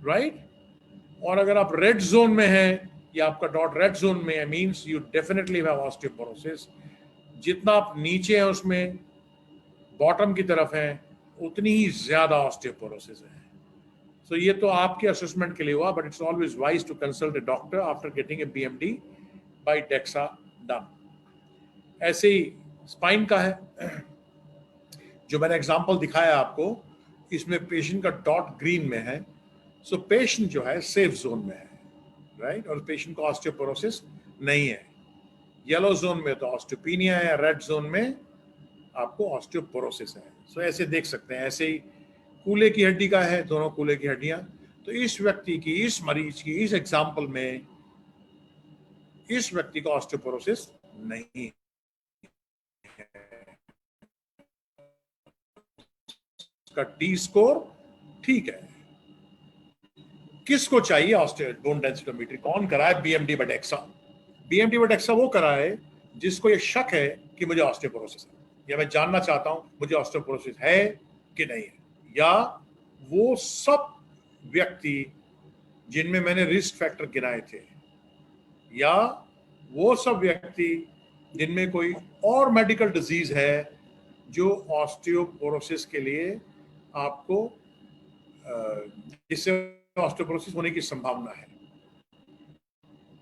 right? और अगर आप रेड जोन में हैं या आपका डॉट रेड जोन में है, means you definitely have osteoporosis. जितना आप नीचे हैं उसमें, बॉटम की तरफ है, उतनी ही ज्यादा ऑस्टियोपोरोसिस है। सो ये तो आपके असेसमेंट के लिए हुआ, but it's always wise to consult a doctor after getting a BMD by DEXA done. ऐसे ही स्पाइन का है, जो मैंने एग्जांपल दिखाया आपको, इसमें पेशेंट का डॉट ग्रीन में है, सो पेशेंट जो है सेफ जोन में है, राइट? और पेशेंट को ऑस्टियोपोरोसिस नहीं है। येलो जोन में तो ऑस्टियोपेनिया है, रेड जोन में आपको ऑस्टियोपोरोसिस है। सो ऐसे देख सकते हैं। ऐसे ही कूल्हे की हड्डी का है, दोनों कूल्हे की हड्डियां। तो इस व्यक्ति की, इस मरीज की, इस एग्जाम्पल में इस व्यक्ति को ऑस्टियोपोरोसिस नहीं है, का टी स्कोर ठीक है। किसको चाहिए बोन डेंसिटोमेट्री? कौन कराए BMD by DEXA? BMD by DEXA वो कराए जिसको ये शक है कि मुझे ऑस्टियोपोरोसिस है, या मैं जानना चाहता हूं मुझे ऑस्टियोपोरोसिस है कि नहीं है, या वो सब व्यक्ति जिनमें मैंने रिस्क फैक्टर गिनाए थे, या वो सब व्यक्ति जिनमें कोई और मेडिकल डिजीज है जो ऑस्टियोपोरोसिस के लिए आपको जिससे ऑस्टियोपोरोसिस होने की संभावना है,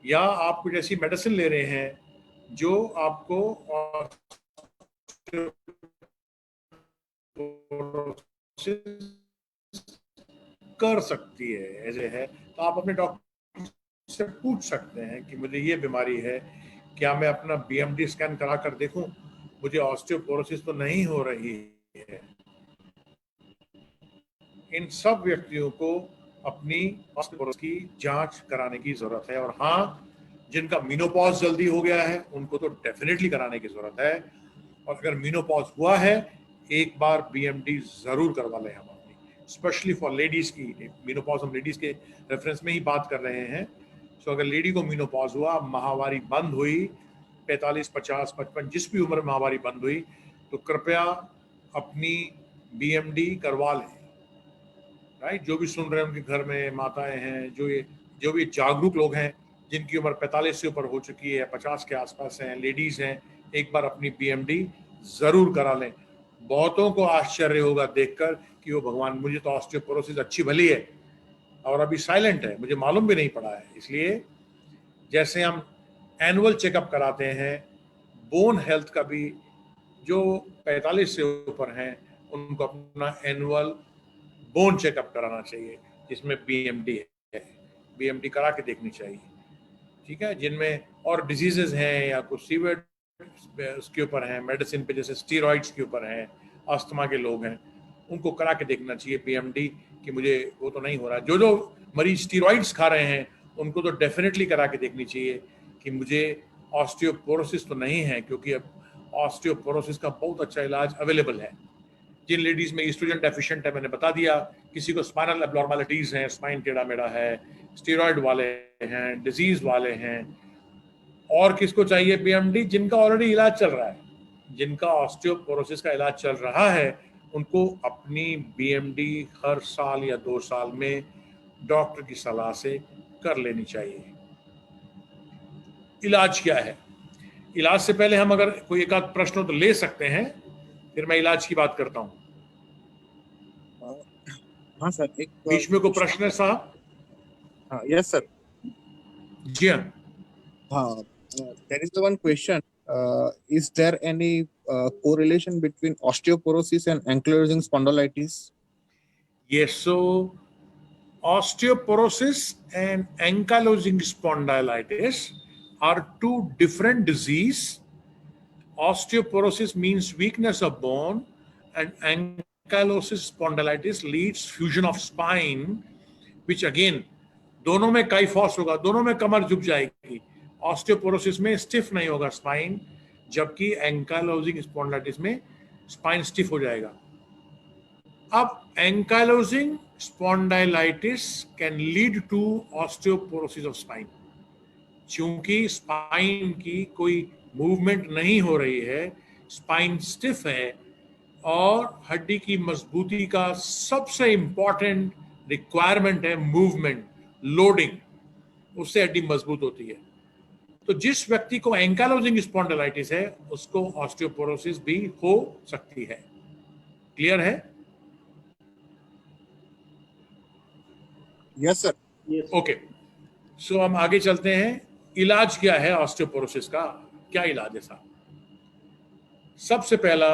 या आप कुछ ऐसी मेडिसिन ले रहे हैं जो आपको कर सकती है, ऐसे है तो आप अपने डॉक्टर से पूछ सकते हैं कि मुझे ये बीमारी है, क्या मैं अपना बीएमडी स्कैन करा कर देखूं, मुझे ऑस्टियोपोरोसिस तो नहीं हो रही है। इन सब व्यक्तियों को अपनी ऑस्टियोपोरोसिस की जांच कराने की जरूरत है। और हाँ, जिनका मेनोपॉज जल्दी हो गया है उनको तो डेफिनेटली कराने की जरूरत है, और अगर मेनोपॉज हुआ है एक बार बीएमडी जरूर करवा लें हम अपनी, स्पेशली फॉर लेडीज की। मेनोपॉज हम लेडीज के रेफरेंस में ही बात कर रहे हैं। सो अगर लेडी को मेनोपॉज हुआ, माहवारी बंद हुई, 45, 50, 55 जिस भी उम्र में माहवारी बंद हुई, तो कृपया अपनी बीएमडी करवा लें। राइट, जो भी सुन रहे हैं उनके घर में माताएं हैं, जो भी जागरूक लोग हैं जिनकी उम्र 45 से ऊपर हो चुकी है, 50 के आसपास हैं, लेडीज हैं, एक बार अपनी बीएमडी जरूर करा लें। बहुतों को आश्चर्य होगा देखकर कि वो भगवान, मुझे तो ऑस्टियोपोरोसिस अच्छी भली है और अभी साइलेंट है, मुझे मालूम भी नहीं पड़ा है। इसलिए जैसे हम एनुअल चेकअप कराते हैं, बोन हेल्थ का भी जो 45 से ऊपर हैं उनको अपना एनुअल बोन चेकअप कराना चाहिए, जिसमें बीएमडी है, बीएमडी करा के देखनी चाहिए। ठीक है, जिनमें और डिजीजेस हैं या कुछ सीवियर उसके ऊपर हैं, मेडिसिन पे जैसे स्टीरॉइड्स के ऊपर हैं, अस्थमा के लोग हैं, उनको करा के देखना चाहिए बीएमडी कि मुझे वो तो नहीं हो रहा। जो मरीज स्टीरॉइड्स खा रहे हैं उनको तो डेफिनेटली करा के देखनी चाहिए कि मुझे ऑस्टियोपोरोसिस तो नहीं है, क्योंकि अब ऑस्टियोपोरोसिस का बहुत अच्छा इलाज अवेलेबल है। जिन लेडीज में ईस्ट्रोजन डेफिशिएंट है, मैंने बता दिया, किसी को स्पाइनल एब्नॉर्मलिटीज हैं, स्पाइन टेढ़ा मेढ़ा है, स्टीरॉइड वाले हैं, डिजीज वाले हैं, और किसको चाहिए बीएमडी? जिनका ऑलरेडी इलाज चल रहा है, जिनका ऑस्टियोपोरोसिस का इलाज चल रहा है, उनको अपनी बीएमडी हर साल या 2 साल में डॉक्टर की सलाह से कर लेनी चाहिए। इलाज क्या है? इलाज से पहले हम अगर कोई एक आध प्रश्न तो ले सकते हैं, फिर मैं इलाज की बात करता हूं। हाँ सर, एक बीच में कोई प्रश्न है साहब? हाँ, यस सर। जी हाँ। हाँ, there is the one question. Is there any correlation between osteoporosis and ankylosing spondylitis? Yes, so osteoporosis and ankylosing spondylitis are two different diseases. Osteoporosis means weakness of bone, and ankylosing spondylitis leads fusion of spine, which again दोनों में काइफॉस होगा, दोनों में कमर झुक जाएगी। Osteoporosis में stiff नहीं होगा स्पाइन, जबकि एंकाइलोजिंग स्पॉन्डिलाइटिस में स्पाइन स्टिफ हो जाएगा। अब ankylosing spondylitis can lead to osteoporosis of spine. क्योंकि स्पाइन की कोई मूवमेंट नहीं हो रही है, स्पाइन स्टिफ है, और हड्डी की मजबूती का सबसे इंपॉर्टेंट रिक्वायरमेंट है मूवमेंट, लोडिंग, उससे हड्डी मजबूत होती है। तो जिस व्यक्ति को एंकाइलोजिंग स्पॉन्डिलाइटिस है उसको ऑस्टियोपोरोसिस भी हो सकती है। क्लियर है? Yes sir. ओके, सो हम आगे चलते हैं। इलाज क्या है ऑस्टियोपोरोसिस का? क्या इलाज है साहब? सबसे पहला,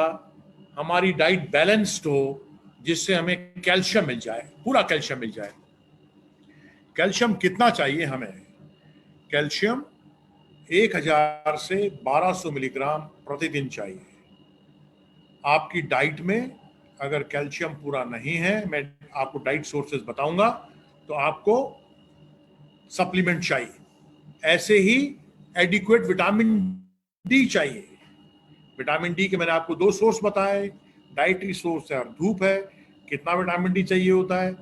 हमारी डाइट बैलेंस्ड हो, जिससे हमें कैल्शियम मिल जाए, पूरा कैल्शियम मिल जाए। कैल्शियम कितना चाहिए हमें? कैल्शियम 1000 से 1200 मिलीग्राम प्रतिदिन चाहिए। आपकी डाइट में अगर कैल्शियम पूरा नहीं है, मैं आपको डाइट सोर्सेज बताऊंगा, तो आपको सप्लीमेंट चाहिए। ऐसे ही एडिक्वेट विटामिन डी चाहिए। विटामिन डी के मैंने आपको 2 सोर्स बताए, डाइटरी सोर्स है और धूप है। कितना विटामिन डी चाहिए होता है?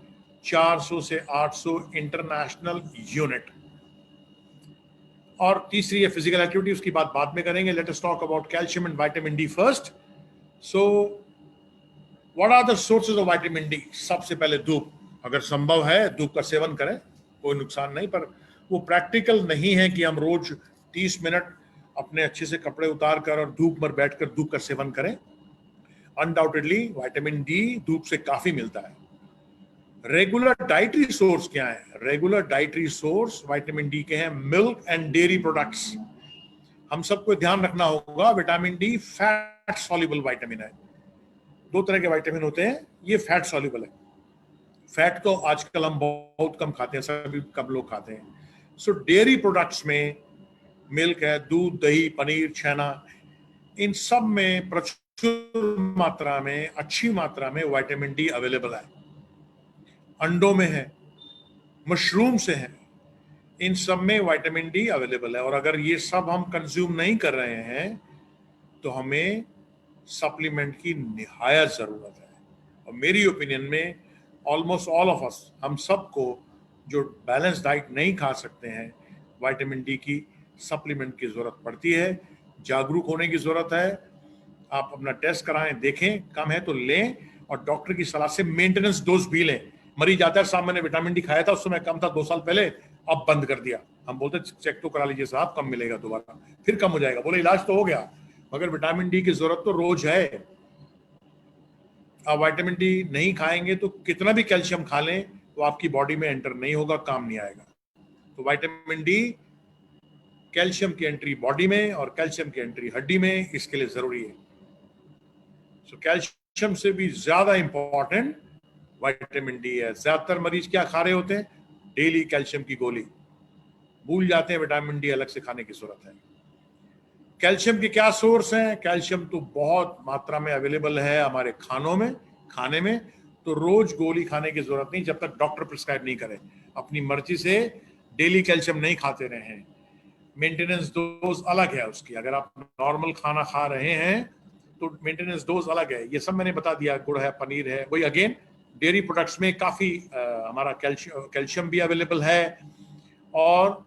400 से 800 इंटरनेशनल यूनिट। और तीसरी है फिजिकल एक्टिविटी, उसकी बात बाद में करेंगे. Let us talk about calcium and vitamin D first. So what are the sources of vitamin D? सबसे पहले धूप. अगर संभव है धूप का सेवन करें, कोई नुकसान नहीं, पर वो प्रैक्टिकल नहीं है कि हम रोज 30 मिनट अपने अच्छे से कपड़े उतार कर और धूप में बैठकर धूप का सेवन करें. अनडाउटेडली विटामिन डी धूप से काफी मिलता है. रेगुलर डाइटरी सोर्स क्या है? Regular dietary source vitamin D के हैं मिल्क एंड डेयरी प्रोडक्ट्स. हम सबको ध्यान रखना होगा, vitamin D fat soluble vitamin है. 2 तरह के विटामिन होते हैं, ये फैट सॉल्युबल है. फैट तो आजकल हम बहुत कम खाते हैं, सभी कम लोग खाते हैं. सो डेयरी प्रोडक्ट्स में मिल्क है, दूध, दही, पनीर, छेना, इन सब में प्रचुर मात्रा में, अच्छी मात्रा में विटामिन डी अवेलेबल है. अंडों में है, मशरूम से है, इन सब में विटामिन डी अवेलेबल है. और अगर ये सब हम कंज्यूम नहीं कर रहे हैं तो हमें सप्लीमेंट की निहायत जरूरत है. और मेरी ओपिनियन में ऑलमोस्ट ऑल ऑफ अस, हम सबको जो बैलेंस डाइट नहीं खा सकते हैं, विटामिन डी की सप्लीमेंट की जरूरत पड़ती है. जागरूक होने की जरूरत है. आप अपना टेस्ट कराएं, देखें, कम है तो लें, और डॉक्टर की सलाह से मेंटेनेंस डोज भी लें. मरीज आता है, साहब मैंने विटामिन डी खाया था, उस समय कम था 2 साल पहले, अब बंद कर दिया. हम बोलते चेक तो करा लीजिए साहब, कम मिलेगा दोबारा, फिर कम हो जाएगा. बोले इलाज तो हो गया, मगर विटामिन डी की जरूरत तो रोज है. आप विटामिन डी नहीं खाएंगे तो कितना भी कैल्शियम खा लें तो आपकी बॉडी में एंटर नहीं होगा, काम नहीं आएगा. तो विटामिन डी कैल्शियम की एंट्री बॉडी में और कैल्शियम की एंट्री हड्डी में, इसके लिए जरूरी है. सो कैल्शियम से भी ज्यादा इंपॉर्टेंट विटामिन डी है. ज्यादातर मरीज क्या खा रहे होते हैं? डेली कैल्शियम की गोली. भूल जाते हैं विटामिन डी अलग से खाने की जरूरत है. कैल्शियम के क्या सोर्स हैं? कैल्शियम तो बहुत मात्रा में अवेलेबल है हमारे खाने में. तो रोज गोली खाने की जरूरत नहीं, जब तक डॉक्टर प्रिस्क्राइब नहीं करे. अपनी मर्जी से डेली कैल्शियम नहीं खाते रहे हैं. मेंटेनेंस डोज अलग है उसकी. अगर आप नॉर्मल खाना खा रहे हैं तो मेंटेनेंस डोज अलग है. ये सब मैंने बता दिया. गुड़ है, पनीर है, वही अगेन डेयरी प्रोडक्ट्स में काफी हमारा कैल्शियम भी अवेलेबल है. और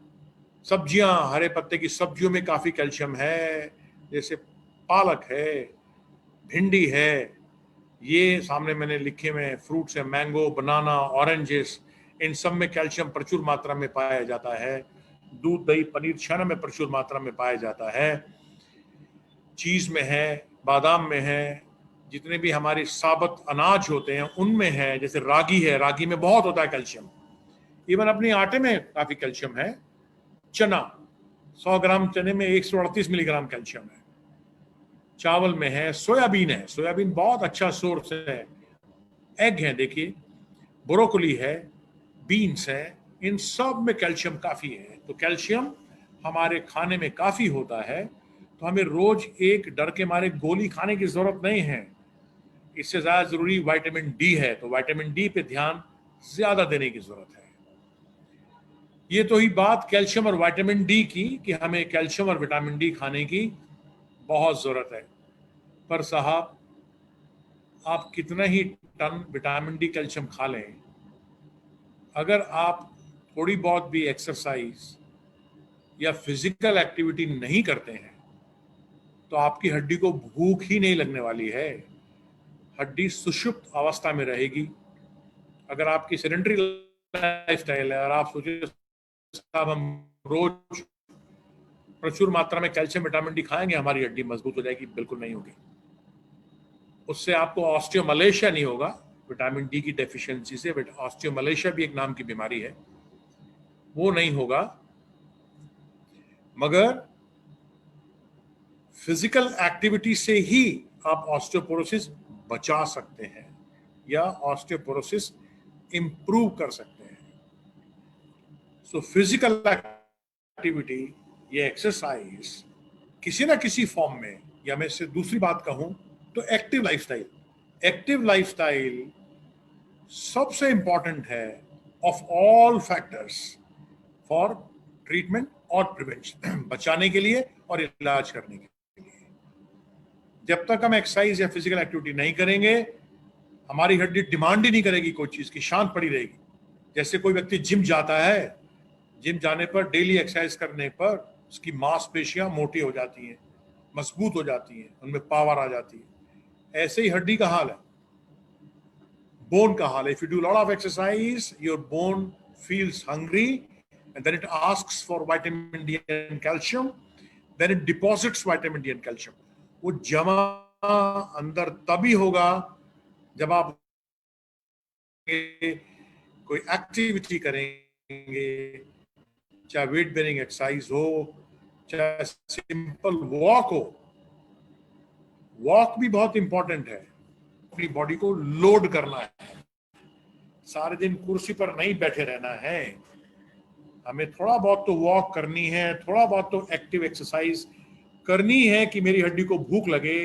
सब्जियां, हरे पत्ते की सब्जियों में काफी कैल्शियम है, जैसे पालक है, भिंडी है, ये सामने मैंने लिखे में फ्रूट्स है, मैंगो, बनाना, ऑरेंजेस, इन सब में कैल्शियम प्रचुर मात्रा में पाया जाता है. दूध, दही, पनीर, छेना में प्रचुर मात्रा में पाया जाता है. चीज में है, बादाम में है, जितने भी हमारे साबुत अनाज होते हैं उनमें है. जैसे रागी है, रागी में बहुत होता है कैल्शियम. इवन अपने आटे में काफी कैल्शियम है. चना, 100 ग्राम चने में 138 मिलीग्राम कैल्शियम है. चावल में है, सोयाबीन है, सोयाबीन बहुत अच्छा सोर्स है. एग है, देखिए, ब्रोकली है, बीन्स है, इन सब में कैल्शियम काफी है. तो कैल्शियम हमारे खाने में काफी होता है. तो हमें रोज एक डर के मारे गोली खाने की जरूरत नहीं है. इससे ज्यादा जरूरी विटामिन डी है. तो विटामिन डी पे ध्यान ज्यादा देने की जरूरत है. ये तो ही बात कैल्शियम और विटामिन डी की कि हमें कैल्शियम और विटामिन डी खाने की बहुत जरूरत है. पर साहब, आप कितना ही टन विटामिन डी कैल्शियम खा लें, अगर आप थोड़ी बहुत भी एक्सरसाइज या फिजिकल एक्टिविटी नहीं करते हैं तो आपकी हड्डी को भूख ही नहीं लगने वाली है. हड्डी सुषुप्त अवस्था में रहेगी. अगर आपकी सेडेंटरी लाइफस्टाइल है और आप सोचे साहब हम रोज प्रचुर मात्रा में कैल्शियम विटामिन डी खाएंगे हमारी हड्डी मजबूत हो जाएगी, बिल्कुल नहीं होगी. उससे आपको ऑस्टियोमलेशिया नहीं होगा. विटामिन डी की डेफिशिएंसी से ऑस्टियोमलेशिया भी एक नाम की बीमारी है, वो नहीं होगा. मगर फिजिकल एक्टिविटी से ही आप ऑस्टियोपोरोसिस बचा सकते हैं या ऑस्टियोपोरोसिस इंप्रूव कर सकते हैं. सो फिजिकल एक्टिविटी या एक्सरसाइज किसी ना किसी फॉर्म में, या मैं इससे दूसरी बात कहूं तो एक्टिव लाइफस्टाइल. एक्टिव लाइफस्टाइल सबसे इंपॉर्टेंट है of all factors for treatment और प्रिवेंशन, बचाने के लिए और इलाज करने के लिए. जब तक हम एक्सरसाइज या फिजिकल एक्टिविटी नहीं करेंगे, हमारी हड्डी डिमांड ही नहीं करेगी कोई चीज की, शांत पड़ी रहेगी. जैसे कोई व्यक्ति जिम जाता है, जिम जाने पर, डेली एक्सरसाइज करने पर उसकी मांसपेशियां मोटी हो जाती हैं, मजबूत हो जाती हैं, उनमें पावर आ जाती है। ऐसे ही हड्डी का हाल है, बोन का हाल है। If you do lot of exercise, your bone feels hungry and then it asks for vitamin D and calcium, then it deposits vitamin D and calcium. वो जमा अंदर तभी होगा जब आप कोई एक्टिविटी करेंगे, चाहे वेट बेरिंग एक्सरसाइज हो, चाहे सिंपल वॉक हो। वॉक भी बहुत इंपॉर्टेंट है, अपनी बॉडी को लोड करना है, सारे दिन कुर्सी पर नहीं बैठे रहना है, हमें थोड़ा बहुत तो वॉक करनी है, थोड़ा बहुत तो एक्टिव एक्सरसाइज करनी है कि मेरी हड्डी को भूख लगे,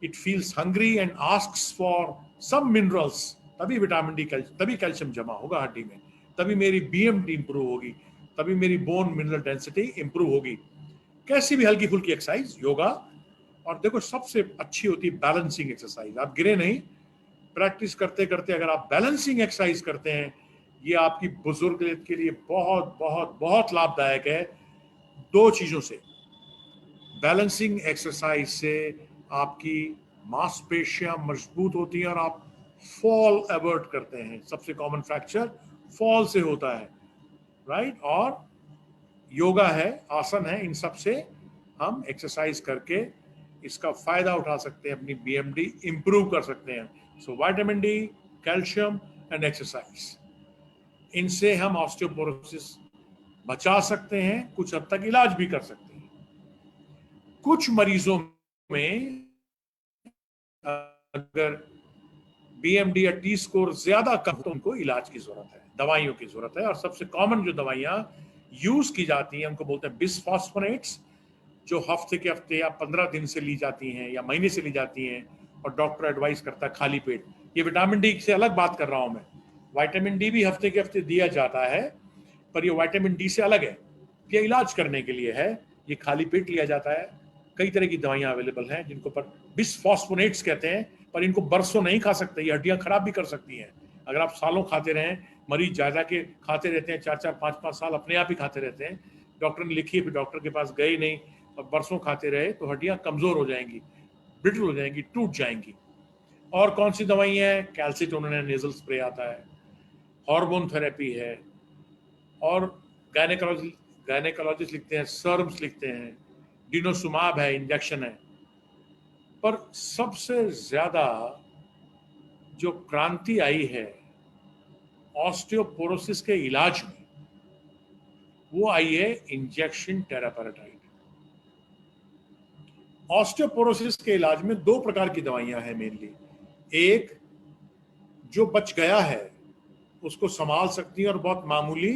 it feels hungry and asks for some minerals, तभी विटामिन डी, तभी कैल्शियम जमा होगा हड्डी में, तभी मेरी बीएमटी इंप्रूव होगी, तभी मेरी बोन मिनरल डेंसिटी इंप्रूव होगी। कैसी भी हल्की फुल्की एक्सरसाइज, योगा, और देखो सबसे अच्छी होती है बैलेंसिंग एक्सरसाइज। आप गिरे नहीं, प्रैक्टिस करते करते अगर आप बैलेंसिंग एक्सरसाइज करते हैं, ये आपकी बुजुर्ग के लिए बहुत बहुत बहुत लाभदायक है। दो चीजों से, बैलेंसिंग एक्सरसाइज से आपकी मांसपेशियां मजबूत होती हैं और आप फॉल अवॉइड करते हैं। सबसे कॉमन फ्रैक्चर फॉल से होता है, राइट? और योगा है, आसन है, इन सब से हम एक्सरसाइज करके इसका फायदा उठा सकते हैं, अपनी बीएमडी इंप्रूव कर सकते हैं। So vitamin D, calcium and exercise, इनसे हम ऑस्टियोपोरोसिस बचा सकते हैं, कुछ हद तक इलाज भी कर सकते हैं। कुछ मरीजों में अगर बीएमडी या टी स्कोर ज्यादा कम तो उनको इलाज की जरूरत है, दवाइयों की जरूरत है। और सबसे कॉमन जो दवाइयां यूज की जाती हैं उनको बोलते हैं बिसफॉस्फोनेट्स, जो हफ्ते के हफ्ते या 15 दिन से ली जाती हैं या महीने से ली जाती हैं, और डॉक्टर एडवाइस करता है खाली पेट। ये विटामिन डी से अलग बात कर रहा हूं मैं, विटामिन डी भी हफ्ते के हफ्ते दिया जाता है, पर ये विटामिन डी से अलग है, ये इलाज करने के लिए है, ये खाली पेट लिया जाता है। कई तरह की दवाइयां अवेलेबल हैं जिनको पर बिसफॉस्फोनेट्स कहते हैं, पर इनको बरसों नहीं खा सकते, ये हड्डियां खराब भी कर सकती हैं। अगर आप सालों खाते रहें, मरीज ज्यादा के खाते रहते हैं, 4-4, 5-5 साल अपने आप ही खाते रहते हैं, डॉक्टर ने लिखी है, फिर डॉक्टर के पास गए नहीं और बरसों खाते रहे, तो हड्डियां कमजोर हो जाएंगी, ब्रिटल हो जाएंगी, टूट जाएंगी। और कौन सी दवाई है? कैल्सिटोनिन नेजल स्प्रे आता है, हार्मोन थेरेपी है, और गायनेकोलॉजिस्ट लिखते हैं, सर्म्स लिखते हैं, डिनोसुमाब है, इंजेक्शन है। पर सबसे ज्यादा जो क्रांति आई है ऑस्टियोपोरोसिस के इलाज में, वो आई है इंजेक्शन टेरापेराटाइड। ऑस्टियोपोरोसिस के इलाज में दो प्रकार की दवाइयां हैं मेनली। एक जो बच गया है उसको संभाल सकती है और बहुत मामूली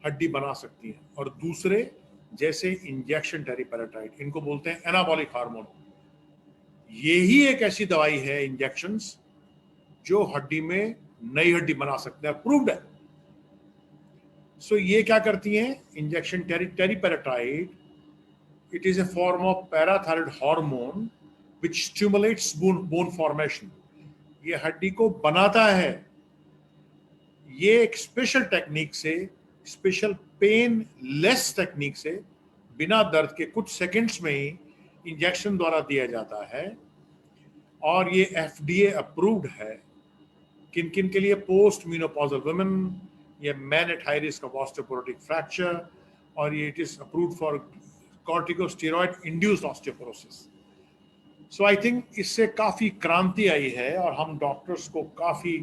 हड्डी बना सकती है, और दूसरे जैसे इंजेक्शन टेरापेराटाइड, इनको बोलते हैं एनाबॉलिक हार्मोन। यही एक ऐसी दवाई है, इंजेक्शंस, जो हड्डी में नई हड्डी बना सकते हैं, प्रूव्ड है। सो ये क्या करती हैं? Injection teriparatide, it is a form of parathyroid hormone which stimulates bone formation. ये हड्डी को बनाता है। ये एक स्पेशल टेक्निक से, स्पेशल पेन लेस टेक्निक से, बिना दर्द के कुछ सेकंड्स में ही इंजेक्शन द्वारा दिया जाता है, और ये FDA अप्रूव्ड है। किन किन के लिए? पोस्ट मेनोपॉजल वुमेन, ये man at high risk of osteoporotic fracture, और ये it is approved for corticosteroid induced osteoporosis. So I think इससे काफी क्रांति आई है और हम डॉक्टर्स को काफी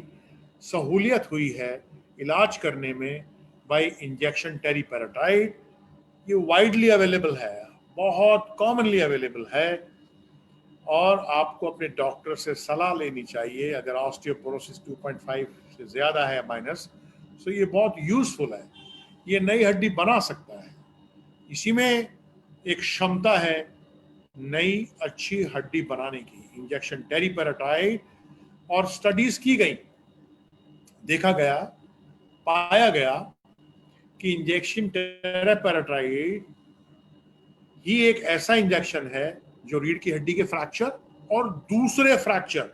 सहूलियत हुई है इलाज करने में बाय इंजेक्शन टेरापेराटाइड। ये वाइडली अवेलेबल है, बहुत कॉमनली अवेलेबल है, और आपको अपने डॉक्टर से सलाह लेनी चाहिए अगर ऑस्टियोपोरोसिस 2.5 से ज्यादा है माइनस। सो ये बहुत यूजफुल है, ये नई हड्डी बना सकता है। इसी में एक क्षमता है नई अच्छी हड्डी बनाने की, इंजेक्शन टेरापेराटाइड। और स्टडीज की गई, देखा गया, पाया गया कि इंजेक्शन टेरापेराटाइड ही एक ऐसा इंजेक्शन है जो रीढ़ की हड्डी के फ्रैक्चर और दूसरे फ्रैक्चर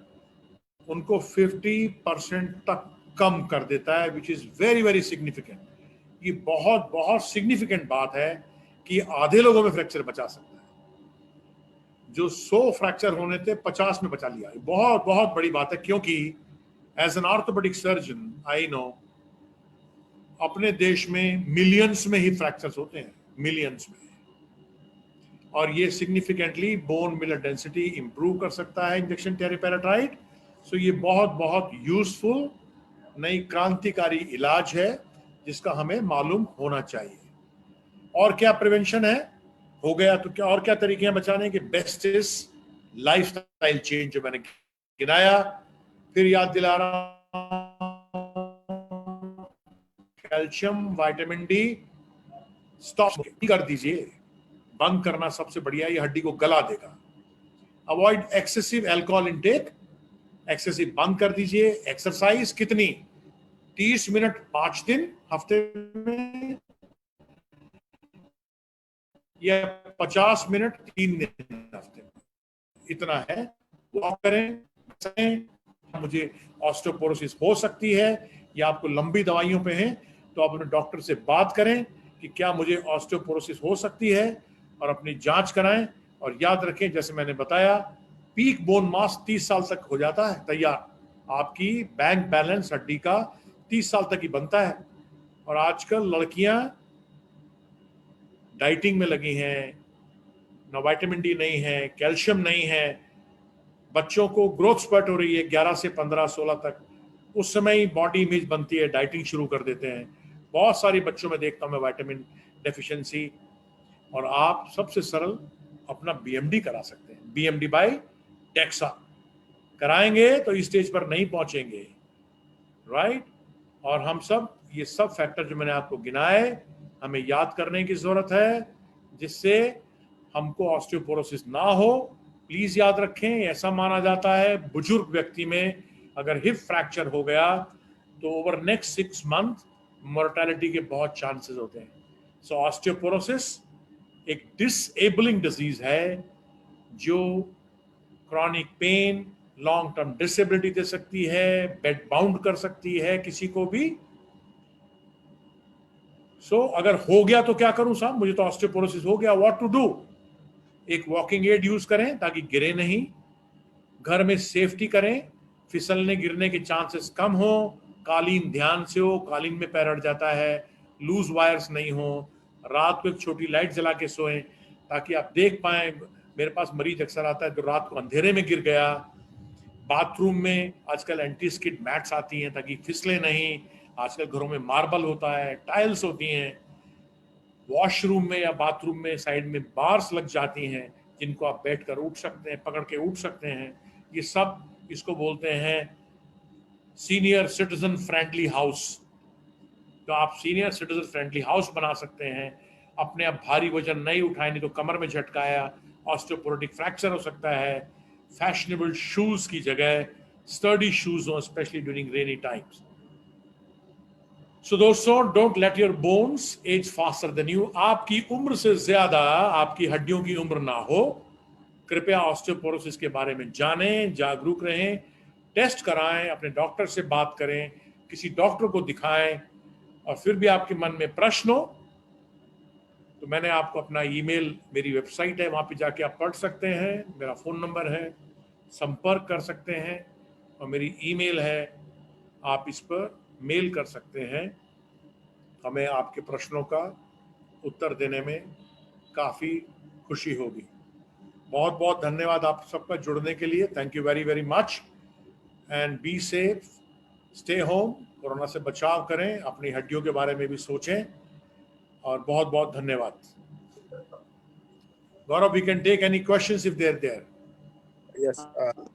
उनको 50% तक कम कर देता है, which is very very significant. ये बहुत बहुत सिग्निफिकेंट बात है कि आधे लोगों में फ्रैक्चर बचा सकता है। जो 100 फ्रैक्चर होने थे 50 में बचा लिया। बहुत बहुत बड़ी बात है, क्योंकि as an orthopaedic surgeon I know अपने देश में मिलियंस में ही फ्रैक्चर्स होते हैं, मिलियंस में, और ये significantly bone mineral density improve कर सकता है इंजेक्शन टेरिपेराटाइड। सो ये बहुत बहुत यूजफुल नई क्रांतिकारी इलाज है जिसका हमें मालूम होना चाहिए। और क्या प्रिवेंशन है, हो गया तो क्या और क्या तरीके हैं बचाने के? बेस्ट इज लाइफस्टाइल चेंज, जो मैंने गिनाया। फिर याद दिला रहा, कैल्शियम, विटामिन डी स्टॉप कर दीजिए, बंद करना सबसे बढ़िया, ये हड्डी को गला देगा। Avoid excessive alcohol intake, excessive बंद कर दीजिए। एक्सरसाइज कितनी? 30 मिनट 5 दिन हफ्ते में, या 50 मिनट 3 दिन हफ्ते में, इतना है। वॉक करें। मुझे ऑस्टियोपोरोसिस हो सकती है या आपको लंबी दवाइयों पे हैं, तो आप अपने डॉक्टर से बात करें कि क्या मुझे ऑस्टियोपोरोसिस हो सकती है, और अपनी जांच कराएं। और याद रखें, जैसे मैंने बताया, पीक बोन मास 30 साल तक हो जाता है तैयार। आपकी बैंक बैलेंस हड्डी का 30 साल तक ही बनता है। और आजकल लड़कियां डाइटिंग में लगी हैं, ना विटामिन डी नहीं है, कैल्शियम नहीं है, बच्चों को ग्रोथ स्पर्ट हो रही है 11 से 15 16 तक, उस समय ही बॉडी इमेज बनती है, डाइटिंग शुरू कर देते हैं। बहुत सारी बच्चों में देखता हूं मैं विटामिन डेफिशिएंसी। और आप सबसे सरल अपना बीएमडी करा सकते हैं, बीएमडी बाय टेक्सा कराएंगे तो इस स्टेज पर नहीं पहुंचेंगे, राइट। और हम सब ये सब फैक्टर जो मैंने आपको गिनाए हमें याद करने की जरूरत है, जिससे हमको ऑस्टियोपोरोसिस ना हो। प्लीज याद रखें, ऐसा माना जाता है बुजुर्ग व्यक्ति में अगर हिप फ्रैक्चर हो गया तो ओवर नेक्स्ट 6 मंथ मोर्टेलिटी के बहुत चांसेस होते हैं। सो ऑस्टियोपोरोसिस एक डिसेबलिंग डिजीज है जो chronic pain, long term disability दे सकती है, बेड बाउंड कर सकती है किसी को भी। सो अगर हो गया तो क्या करूं साहब, मुझे तो ऑस्टियोपोरोसिस हो गया, व्हाट टू डू? एक वॉकिंग एड यूज करें ताकि गिरे नहीं, घर में सेफ्टी करें, फिसलने गिरने के चांसेस कम हो, कालीन ध्यान से हो, कालीन में पैर अड़ जाता है, लूज वायर्स नहीं हो, रात को एक छोटी लाइट जला के सोएं ताकि आप देख पाएं। मेरे पास मरीज अक्सर आता है जो रात को अंधेरे में गिर गया। बाथरूम में आजकल एंटी स्किड मैट्स आती हैं ताकि फिसले नहीं। आजकल घरों में मार्बल होता है, टाइल्स होती हैं। वॉशरूम में या बाथरूम में साइड में बार्स लग जाती हैं जिनको आप बैठकर उठ सकते हैं, पकड़ के उठ सकते हैं। ये सब इसको बोलते हैं सीनियर सिटीजन फ्रेंडली हाउस। तो आप सीनियर सिटीजन फ्रेंडली हाउस बना सकते हैं। अपने आप भारी वजन नहीं उठाए, नहीं तो कमर में झटकाया, ऑस्टियोपोरोटिक फ्रैक्चर हो सकता है। फैशनेबल शूज की जगह स्टर्डी शूज हो, specially during rainy times. So दोस्तों, don't let your bones age faster than you. आपकी उम्र से ज्यादा आपकी हड्डियों की उम्र ना हो। कृपया ऑस्टियोपोरोसिस के बारे में जानें, जागरूक रहें, टेस्ट कराएं, अपने डॉक्टर से बात करें, किसी डॉक्टर को दिखाएं। और फिर भी आपके मन में प्रश्न हो तो मैंने आपको अपना ईमेल, मेरी वेबसाइट है, वहां पे जाके आप पढ़ सकते हैं। मेरा फोन नंबर है, संपर्क कर सकते हैं, और मेरी ईमेल है, आप इस पर मेल कर सकते हैं। हमें आपके प्रश्नों का उत्तर देने में काफ़ी खुशी होगी। बहुत बहुत धन्यवाद आप सबका जुड़ने के लिए। Thank you very very much, and be safe, stay home, corona से बचाव करें, अपनी हड्डियों के बारे में भी सोचें, और बहुत बहुत धन्यवाद। Gaurav, we can take any questions if they are there. Yes.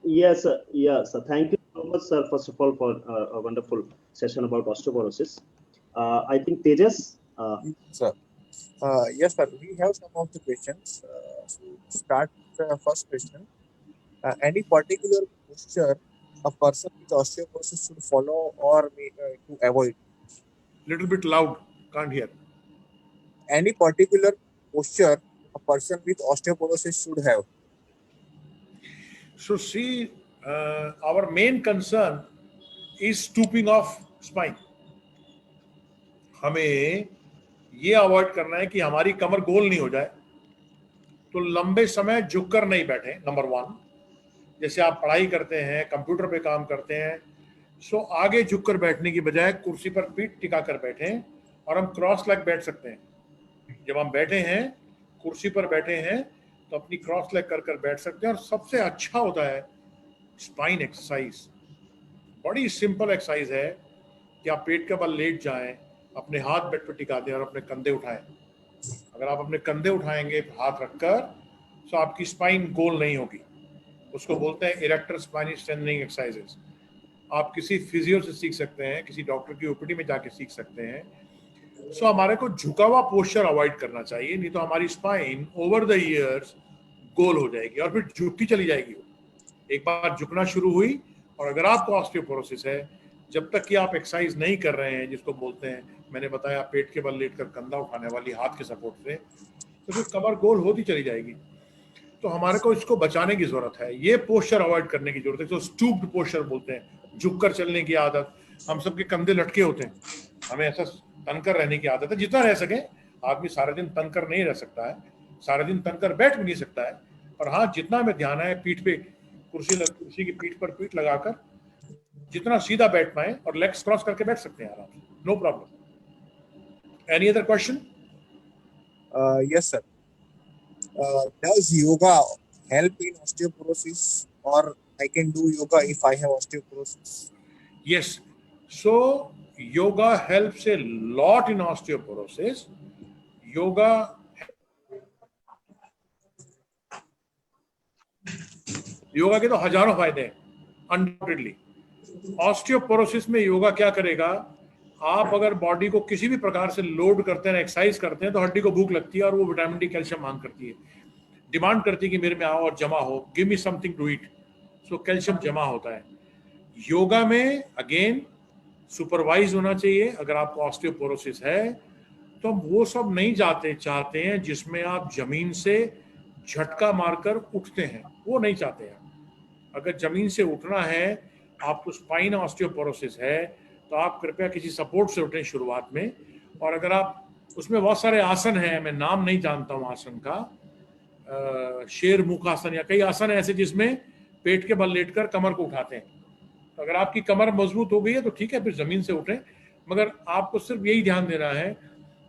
Yes, yes. Thank you so much, sir. First of all, for a wonderful session about osteoporosis. I think Tejas. Sir. Yes, sir. We have some of the questions. So start with the first question. Any particular posture a person with osteoporosis should follow or to avoid? Little bit loud, can't hear. Any particular posture a person with osteoporosis should have? So see, our main concern is stooping of spine. हमें ये avoid करना है कि हमारी कमर गोल नहीं हो जाए। तो लंबे समय झुककर नहीं बैठे, नंबर 1। जैसे आप पढ़ाई करते हैं, कंप्यूटर पे काम करते हैं, सो आगे झुककर बैठने की बजाय कुर्सी पर पीठ टिकाकर बैठें, और हम क्रॉस लेग बैठ सकते हैं। जब हम बैठे हैं, कुर्सी पर बैठे हैं, तो अपनी क्रॉस लेग कर बैठ सकते हैं। और सबसे अच्छा होता है स्पाइन एक्सरसाइज, बड़ी सिंपल एक्सरसाइज है कि आप पेट के बल लेट जाएं, अपने हाथ बेड पर टिका दें और अपने कंधे उठाएं। अगर आप अपने कंधे उठाएंगे हाथ रखकर, तो आपकी स्पाइन गोल नहीं होगी। उसको बोलते हैं इरेक्टर स्पाइन स्ट्रेंथनिंग एक्सरसाइजेस। आप किसी फिजियो से सीख सकते हैं, किसी डॉक्टर की ओपीडी में जाके सीख सकते हैं। सो हमारे को झुका हुआ पोस्चर अवॉइड करना चाहिए, नहीं तो हमारी स्पाइन ओवर द ईयर्स गोल हो जाएगी और फिर झुकती चली जाएगी। एक बार झुकना शुरू हुई, और अगर आपको ऑस्टियोपोरोसिस है, जब तक कि आप एक्सरसाइज नहीं कर रहे हैं, जिसको बोलते हैं, मैंने बताया, पेट के बल लेटकर कंधा उठाने वाली हाथ के सपोर्ट से, तो फिर कमर गोल होती चली जाएगी। तो हमारे को इसको बचाने की जरूरत है, ये पोस्चर अवॉइड करने की जरूरत है। तो स्टूप्ड पोस्चर बोलते हैं, झुककर चलने की आदत। हम सबके कंधे लटके होते हैं, हमें ऐसा तनकर रहने की आदत है, जितना रह सके। आदमी सारा दिन तनकर नहीं रह सकता है, सारा दिन तनकर बैठ भी नहीं सकता है, और हाँ, जितना हमें ध्यान है पीठ पे, कुर्सी की पीठ पर पीठ लगाकर जितना सीधा बैठ पाए और लेग्स क्रॉस करके बैठ सकते हैं आराम से, no problem. Any other question? Yes, sir. Does yoga help in osteoporosis, or I can do yoga if I have osteoporosis? Yes. So yoga helps a lot in osteoporosis. Yoga के तो हजारों फायदे हैं, अनडाउटेडली। ऑस्टियोपोरोसिस में योगा क्या करेगा, आप अगर बॉडी को किसी भी प्रकार से लोड करते हैं, एक्सरसाइज करते हैं, तो हड्डी को भूख लगती है और वो विटामिन डी, कैल्शियम मांग करती है, डिमांड करती है कि मेरे में आओ और जमा हो, give me something to eat. So calcium जमा होता है। योगा में अगेन सुपरवाइज होना चाहिए। अगर आपको ऑस्टियोपोरोसिस है तो वो सब नहीं चाहते हैं जिसमें आप जमीन से झटका मारकर उठते हैं, वो नहीं चाहते हैं। अगर जमीन से उठना है, आपको स्पाइन ऑस्टियोपोरोसिस है, तो आप कृपया किसी सपोर्ट से उठें शुरुआत में। और अगर आप, उसमें बहुत सारे आसन हैं, मैं नाम नहीं जानता हूँ आसन का, शेर मुख आसन या कई आसन है ऐसे जिसमें पेट के बल लेटकर कमर को उठाते हैं। तो अगर आपकी कमर मजबूत हो गई है तो ठीक है, फिर जमीन से उठें, मगर आपको सिर्फ यही ध्यान देना है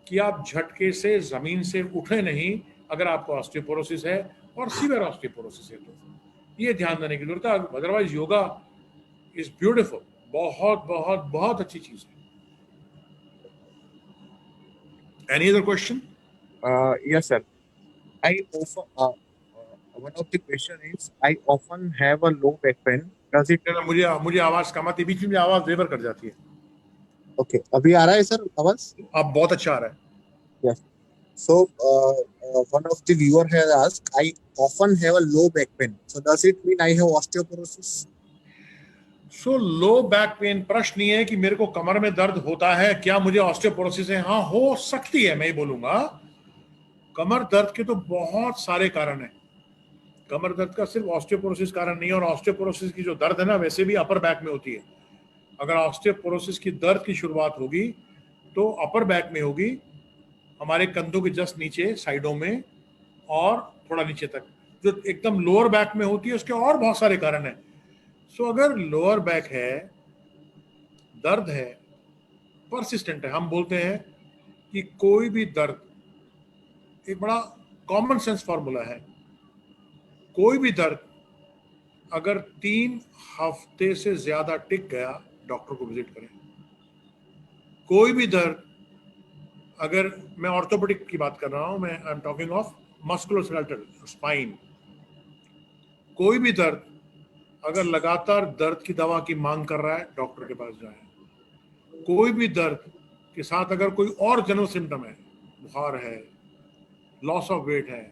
कि आप झटके से जमीन से उठे नहीं, अगर आपको ऑस्टियोपोरोसिस है और सीवियर ऑस्टियोपोरोसिस है तो ये ध्यान देने की जरूरत है। अदरवाइज योगा इज ब्यूटीफुल, बहुत बहुत बहुत अच्छी चीज है। Any other question? Yes, sir. I often one of the question is I often have a low back pain. Does it? मुझे आवाज कम आती है, बीच में आवाज वेवर कर जाती है। Okay, अभी आ रहा है सर आवाज? अब बहुत अच्छा आ रहा है। Yes. So one of the viewer has asked, I often have a low back pain. So does it mean I have osteoporosis? So low back pain, प्रश्न ये है कि मेरे को कमर में दर्द होता है, क्या मुझे ऑस्टियोपोरोसिस है? हाँ, हो सकती है, मैं ही बोलूंगा। कमर दर्द के तो बहुत सारे कारण हैं, कमर दर्द का सिर्फ ऑस्टियोपोरोसिस कारण नहीं है। और ऑस्टियोपोरोसिस की जो दर्द है ना, वैसे भी अपर बैक में होती है। अगर ऑस्टियोपोरोसिस की दर्द की शुरुआत होगी तो अपर बैक में होगी, हमारे कंधों के जस्ट नीचे, साइडों में और थोड़ा नीचे तक। जो एकदम लोअर बैक में होती है उसके और बहुत सारे कारण हैं। सो अगर लोअर बैक है, दर्द है, परसिस्टेंट है, हम बोलते हैं कि कोई भी दर्द, एक बड़ा कॉमन सेंस फॉर्मूला है, कोई भी दर्द अगर 3 हफ्ते से ज्यादा टिक गया, डॉक्टर को विजिट करें। कोई भी दर्द, अगर मैं ऑर्थोपेडिक की बात कर रहा हूं, मैं I am talking of musculoskeletal, spine. कोई भी दर्द अगर लगातार दर्द की दवा की मांग कर रहा है, डॉक्टर के पास जाए। कोई भी दर्द के साथ अगर कोई और जनरल सिम्टम है, बुखार है, लॉस ऑफ वेट है,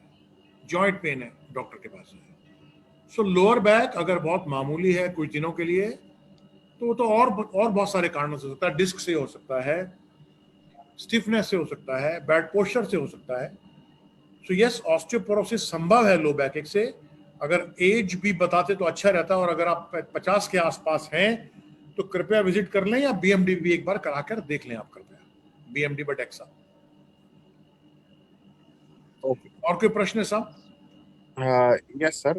जॉइंट पेन है, डॉक्टर के पास जाए। सो लोअर बैक अगर बहुत मामूली है कुछ दिनों के लिए, तो वो तो और बहुत सारे कारणों से हो सकता है। डिस्क से हो सकता है, स्टिफनेस से हो सकता है, बैड पोस्चर से हो सकता है। सो यस, ऑस्टियोपोरोसिस संभव है लो बैक एक से। अगर एज भी बताते तो अच्छा रहता है, और अगर आप 50 के आसपास हैं तो कृपया विजिट कर लें, या बीएमडी भी एक बार कराकर देख लें आप, कृपया बीएमडी बट एक्सा। Okay. और कोई प्रश्न है साहब? Yes, sir.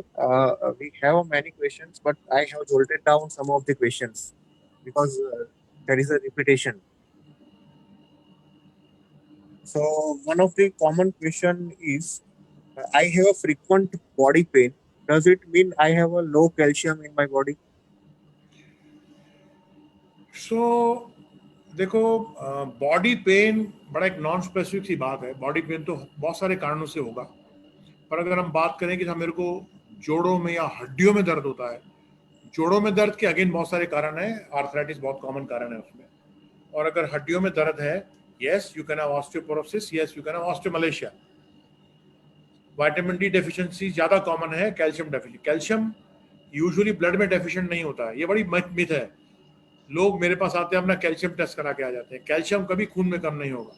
We have many questions, but I have jotted down some of the questions because there is a repetition. So one of the common question is, I have a frequent body pain. Does it mean I have a low calcium in my body? सो देखो, body pain बड़ा एक non specific सी बात है. Body pain तो बहुत सारे कारणों से होगा, पर अगर हम बात करें कि मेरे को जोड़ों में या हड्डियों में दर्द होता है, जोड़ों में दर्द के अगेन बहुत सारे कारण है. आर्थराइटिस बहुत कॉमन कारण है उसमें. और अगर हड्डियों में दर्द है, yes you can have osteoporosis, yes you can have osteomalacia. Vitamin D deficiency ज्यादा कॉमन है. Calcium deficiency, calcium usually blood में डेफिशिएंट नहीं होता है. ये बड़ी मिथ है. लोग मेरे पास आते हैं, अपना कैल्शियम टेस्ट करा के आ जाते हैं. कैल्शियम कभी खून में कम नहीं होगा.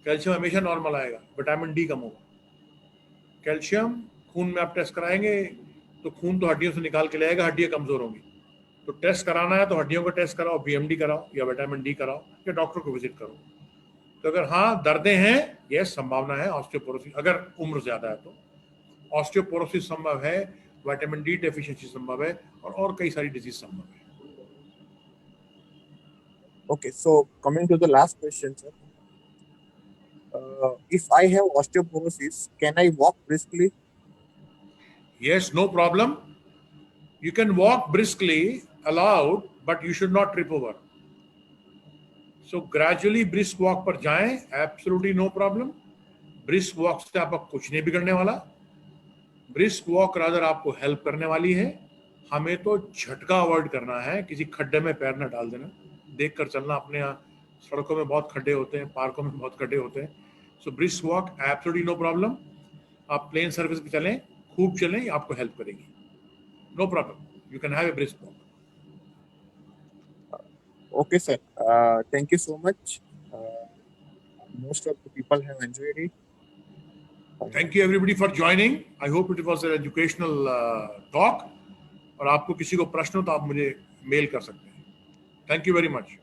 कैल्शियम हमेशा नॉर्मल आएगा. विटामिन डी कम होगा. कैल्शियम खून में आप टेस्ट कराएंगे तो खून तो हड्डियों से निकाल के लाएगा, हड्डियां कमजोर होंगी. तो टेस्ट कराना है तो हड्डियों का टेस्ट कराओ, बीएमडी कराओ या विटामिन डी कराओ या डॉक्टर को विजिट करो. तो अगर हाँ दर्दें हैं, यस संभावना है ऑस्टियोपोरोसिस. अगर उम्र ज्यादा है तो ऑस्टियोपोरोसिस संभव है, विटामिन डी डेफिशिएंसी संभव है, और कई सारी डिजीज संभव है. Okay, so coming to the last question, sir. If I have osteoporosis, can I walk briskly? Yes, no problem. You can walk briskly, allowed, but you should not trip over. So gradually brisk walk पर जाएं, absolutely no problem. Brisk walk से आपका कुछ नहीं बिगड़ने वाला. Brisk walk rather आपको help करने वाली है. हमें तो झटका अवॉइड करना है, किसी खड्डे में पैर न डाल देना. देख कर चलना. अपने यहाँ सड़कों में बहुत खड्डे होते हैं, पार्कों में बहुत खड्डे होते हैं. So brisk walk absolutely no problem. आप प्लेन सर्विस पे चलें, खूब चलें, आपको हेल्प करेगी. No problem, you can have a brisk walk. Okay, sir. Thank you so much. Most of the people have enjoyed it. Thank you everybody for joining. I hope it was an educational talk. और आपको किसी को प्रश्न हो तो आप मुझे mail कर सकते हैं. Thank you very much.